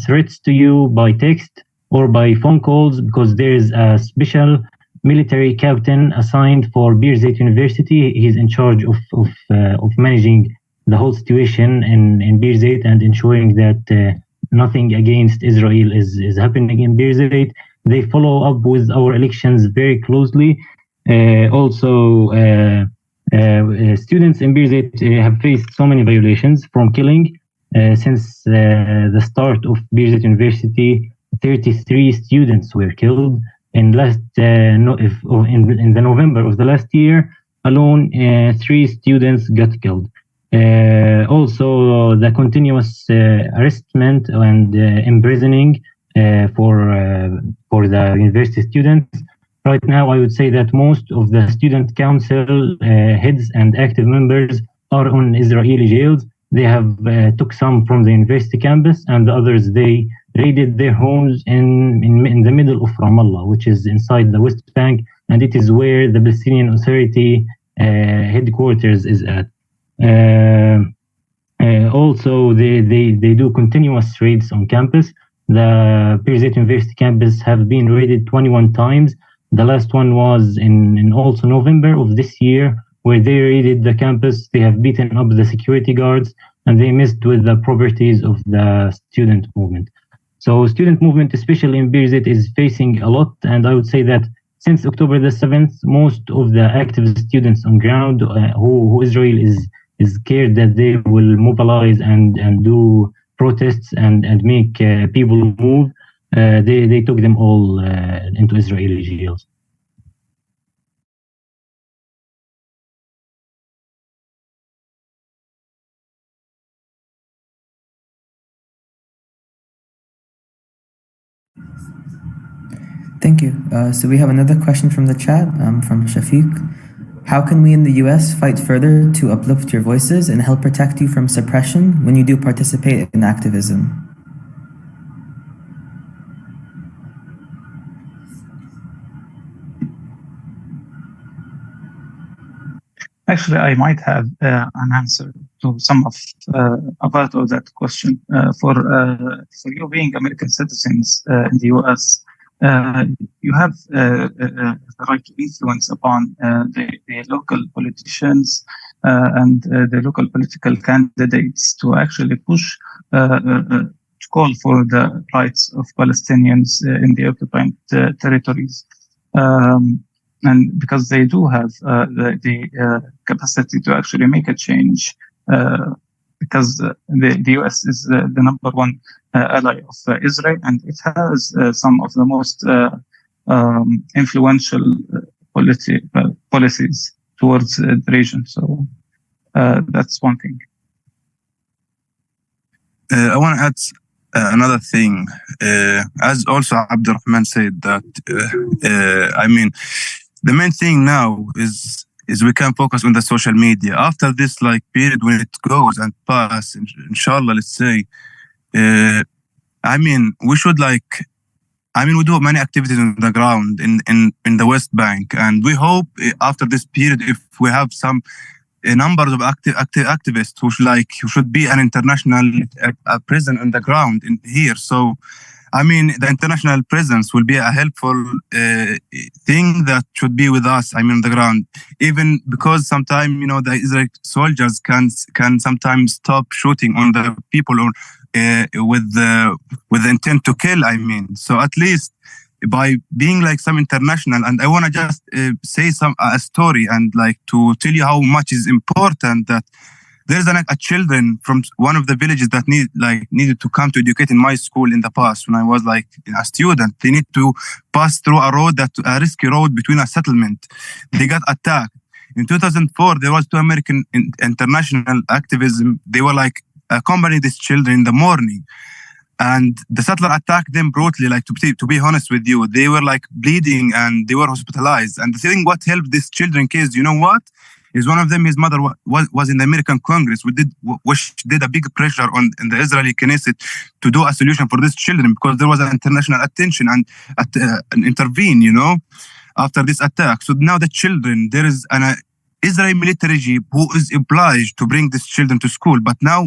Speaker 3: threats to you by text or by phone calls, because there is a special military captain assigned for Birzeit University. He's in charge of managing the whole situation in Birzeit and ensuring that nothing against Israel is happening in Birzeit. They follow up with our elections very closely. Also, students in Birzeit have faced so many violations, from killing. Since the start of Birzeit University, 33 students were killed. In the November of the last year alone, 3 students got killed. Also, the continuous arrestment and imprisoning for the university students. Right now, I would say that most of the student council heads and active members are on Israeli jails. They have took some from the university campus, and the others they raided their homes in the middle of Ramallah, which is inside the West Bank, and it is where the Palestinian Authority headquarters is at. Also, they do continuous raids on campus. The Birzeit University campus have been raided 21 times. The last one was in also November of this year, where they raided the campus. They have beaten up the security guards, and they messed with the properties of the student movement. So student movement, especially in Birzeit, is facing a lot. And I would say that since October the 7th, most of the active students on ground who Israel is scared that they will mobilize and do protests and make people move, they took them all into Israeli jails.
Speaker 1: Thank you. So we have another question from the chat from Shafiq. How can we in the US fight further to uplift your voices and help protect you from suppression when you do participate in activism?
Speaker 6: Actually, I might have an answer to some of a part of that question. For you being American citizens in the US, you have the right to influence upon the local politicians and the local political candidates to actually push to call for the rights of Palestinians in the occupied territories. and because they do have the capacity to actually make a change, because the US is the number one ally of Israel, and it has some of the most influential policies towards the region. So that's one thing.
Speaker 4: I want to add another thing. As also Abdurrahman said, that I mean, the main thing now is we can focus on the social media. After this like period, when it goes and pass, inshallah, let's say, I mean, we should like, I mean, we do many activities on the ground in the West Bank, and we hope after this period, if we have some numbers of activists who should be an international presence on the ground in here. So, I mean, the international presence will be a helpful thing that should be with us. I mean, on the ground, even because sometimes the Israeli soldiers can sometimes stop shooting on the people or with the intent to kill. I mean, so at least by being like some international, and I want to just say a story and like to tell you how much is important that there's a children from one of the villages that needed to come to educate in my school in the past when I was like a student. They need to pass through a risky road between a settlement. They got attacked. In 2004, there was two American international activism. They were like accompanying these children in the morning. And the settler attacked them brutally. Like to be honest with you, they were like bleeding and they were hospitalized. And the thing what helped these children case, you know what? Is one of them, his mother was in the American Congress, which did a big pressure in the Israeli Knesset to do a solution for these children because there was an international attention and intervene, after this attack. So now the children, there is an Israeli military regime who is obliged to bring these children to school. But now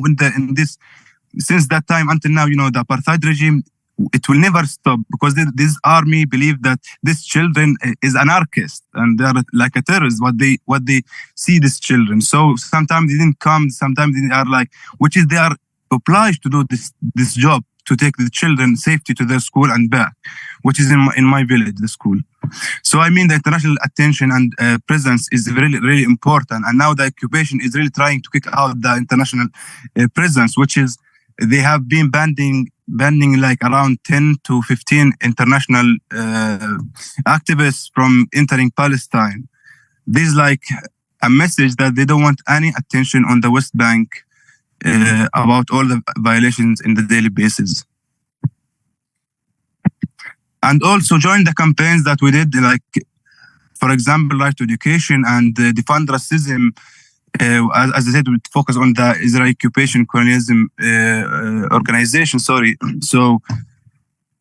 Speaker 4: since that time until now, the apartheid regime, it will never stop because this army believe that these children is anarchists and they are like a terrorist. What they see these children. So sometimes they didn't come. Sometimes they are like, they are obliged to do this job to take the children safety to their school and back, which is in my village, the school. So I mean, the international attention and presence is really, really important. And now the occupation is really trying to kick out the international presence, which is they have been banning like around 10 to 15 international activists from entering Palestine. This is like a message that they don't want any attention on the West Bank about all the violations in the daily basis. And also join the campaigns that we did, like, for example, right to education and defund racism. As I said, we focus on the Israeli occupation colonialism organization. So,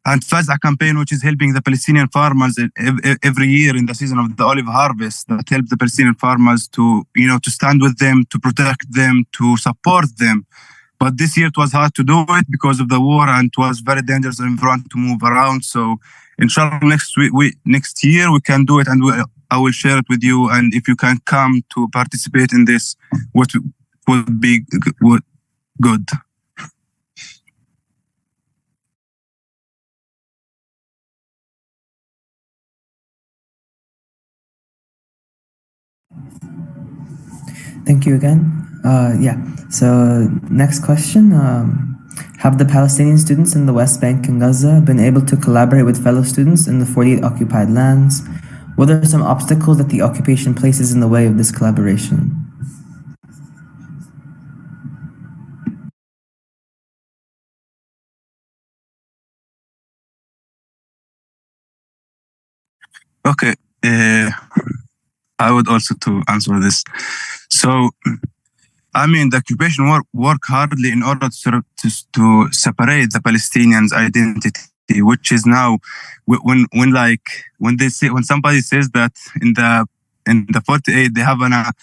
Speaker 4: and FAZ, a campaign which is helping the Palestinian farmers every year in the season of the olive harvest, that help the Palestinian farmers to stand with them, to protect them, to support them. But this year it was hard to do it because of the war, and it was very dangerous and everyone to move around. So, inshallah, next year we can do it, and I will share it with you. And if you can come to participate in this, what would be good.
Speaker 1: Thank you again. So next question. Have the Palestinian students in the West Bank and Gaza been able to collaborate with fellow students in the 48 occupied lands? What are some obstacles that the occupation places in the way of this collaboration?
Speaker 4: Okay. I would also to answer this. So, I mean, the occupation work hardly in order to separate the Palestinians' identity, which is now when somebody says that in the 48 they have a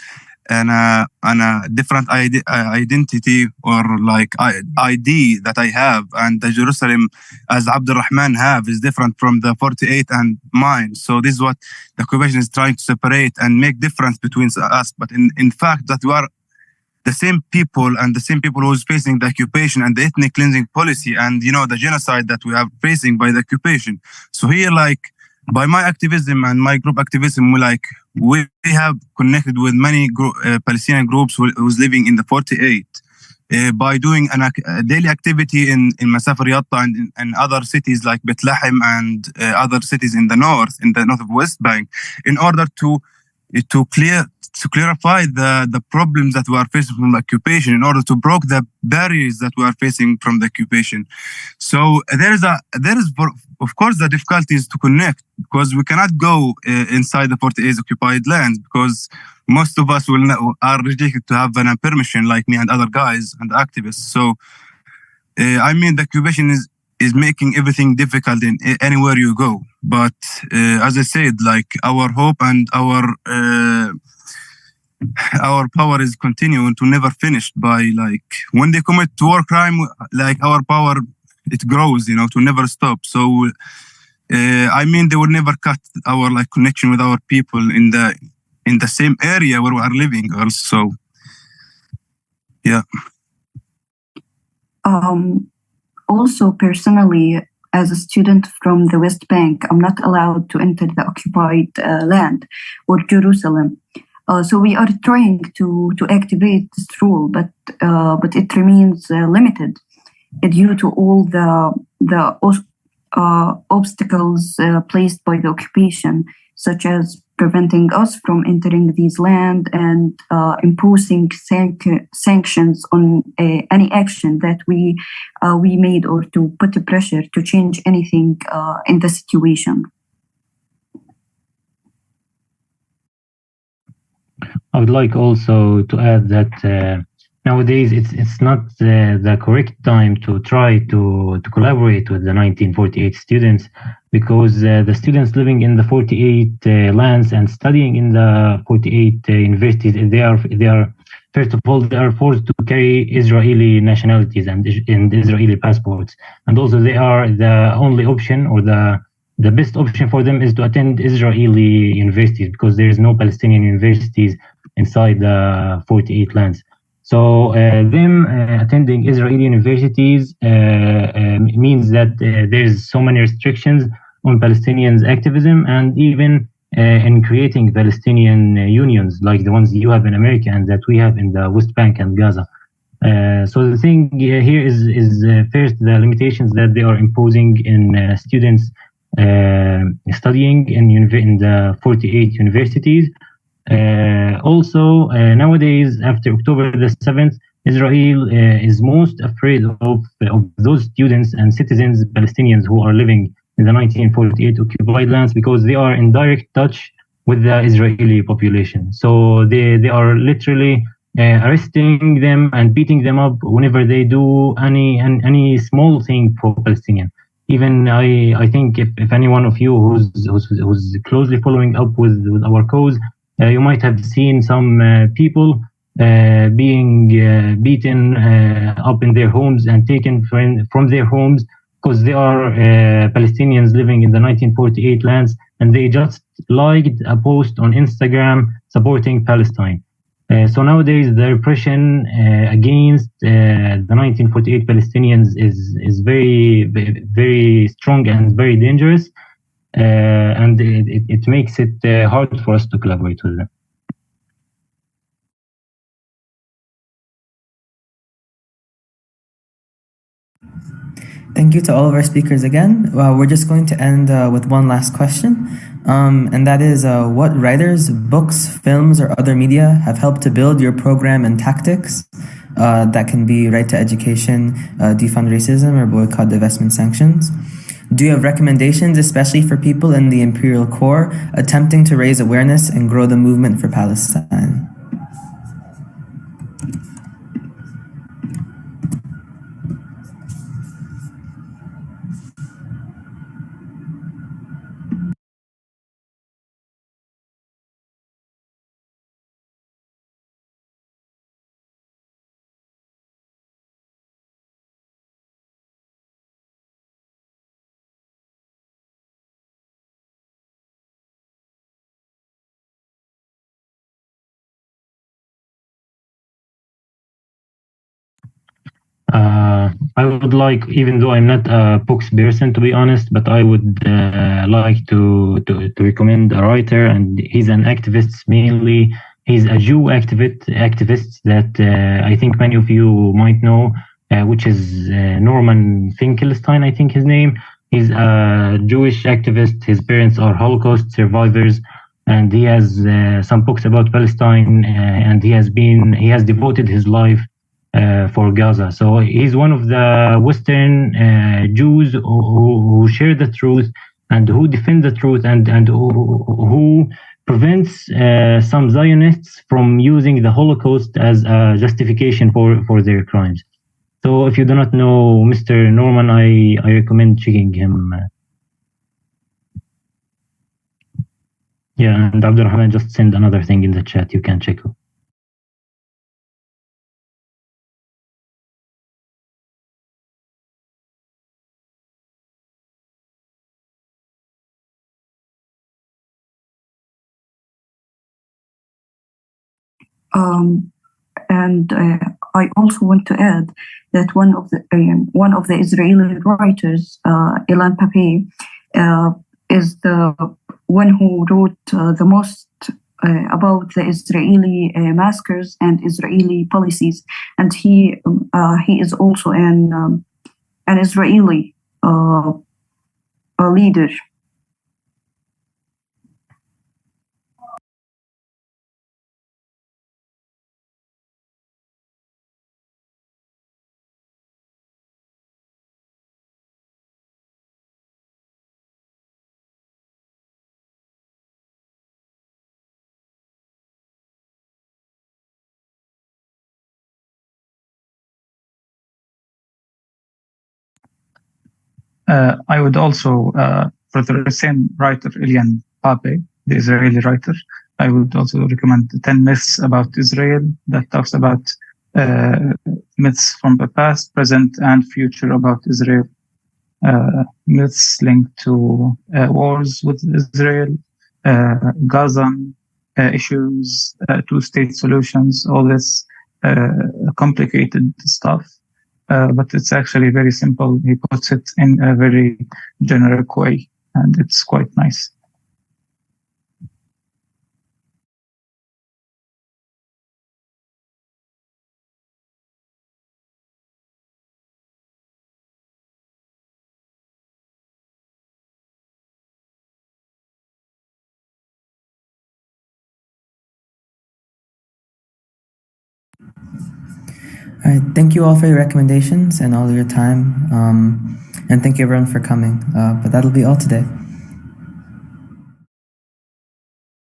Speaker 4: different identity or like ID that I have, and the Jerusalem as Abdurrahman have is different from the 48 and mine. So this is what the occupation is trying to separate and make difference between us. But in fact, that we are the same people, and the same people who is facing the occupation and the ethnic cleansing policy and the genocide that we are facing by the occupation. So here, like, by my activism and my group activism, we have connected with many Palestinian groups who's living in the 48. By doing a daily activity in Masafar Yatta and other cities like Bethlehem and other cities in the north of West Bank, in order to clarify the problems that we are facing from the occupation, in order to break the barriers that we are facing from the occupation. So there is of course the difficulties to connect, because we cannot go inside the 48 occupied lands, because most of us are rejected to have a permission, like me and other guys and activists. So I mean, the occupation is making everything difficult in anywhere you go. But as I said, like, our hope and our power is continuing to never finish. By, like, when they commit war crime, like, our power, it grows, to never stop. So I mean, they will never cut our, like, connection with our people in the same area where we are living also. Yeah.
Speaker 2: Also, personally, as a student from the West Bank, I'm not allowed to enter the occupied land or Jerusalem. So we are trying to activate this rule, but it remains limited due to all the obstacles placed by the occupation, such as preventing us from entering these land and imposing sanctions on any action that we made, or to put the pressure to change anything in the situation.
Speaker 3: I would like also to add that nowadays it's not the correct time to try to collaborate with the 1948 students, because the students living in the 48 lands and studying in the 48 universities, they are first of all, they are forced to carry Israeli nationalities and Israeli passports, and also they are the only option, or the best option for them is to attend Israeli universities, because there is no Palestinian universities inside the 48 lands. So them attending Israeli universities means that there's so many restrictions on Palestinians' activism, and even in creating Palestinian unions like the ones you have in America and that we have in the West Bank and Gaza. So the thing here is first, the limitations that they are imposing in students studying in the 48 universities. Also, nowadays, after October the 7th, Israel is most afraid of those students and citizens, Palestinians who are living in the 1948 occupied lands, because they are in direct touch with the Israeli population. So they are literally arresting them and beating them up whenever they do any small thing for Palestinian. Even I think if any one of you who's closely following up with our cause, you might have seen some people being beaten up in their homes and taken from their homes, because they are Palestinians living in the 1948 lands, and they just liked a post on Instagram supporting Palestine. So nowadays, the repression against the 1948 Palestinians is very, very strong and very dangerous. And it makes it hard for us to collaborate with them.
Speaker 1: Thank you to all of our speakers again. We're just going to end with one last question, and that is, what writers, books, films, or other media have helped to build your program and tactics? That can be right to education, defund racism, or boycott, divestment, sanctions. Do you have recommendations, especially for people in the imperial core, attempting to raise awareness and grow the movement for Palestine?
Speaker 3: I would like, even though I'm not a books person to be honest, but I would like to recommend a writer, and he's an activist mainly. He's a Jew activist that I think many of you might know, which is Norman Finkelstein, I think his name. He's a Jewish activist. His parents are Holocaust survivors, and he has some books about Palestine, and he has devoted his life for Gaza. So he's one of the Western Jews who share the truth and who defend the truth, and who prevents some Zionists from using the Holocaust as a justification for their crimes. So if you do not know Mr. Norman, I recommend checking him. Yeah, and Abdurrahman just send another thing in the chat. You can check it.
Speaker 2: And I also want to add that one of the Israeli writers, Ilan Pappé, is the one who wrote the most about the Israeli massacres and Israeli policies, and he is also an Israeli leader.
Speaker 6: I would also, for the same writer, Ilan Pappé, the Israeli writer, I would also recommend 10 Myths About Israel that talks about myths from the past, present, and future about Israel. Myths linked to wars with Israel, Gazan issues, two-state solutions, all this complicated stuff. But it's actually very simple. He puts it in a very generic way, and it's quite nice.
Speaker 1: All right, thank you all for your recommendations and all your time. And thank you everyone for coming. But that'll be all today.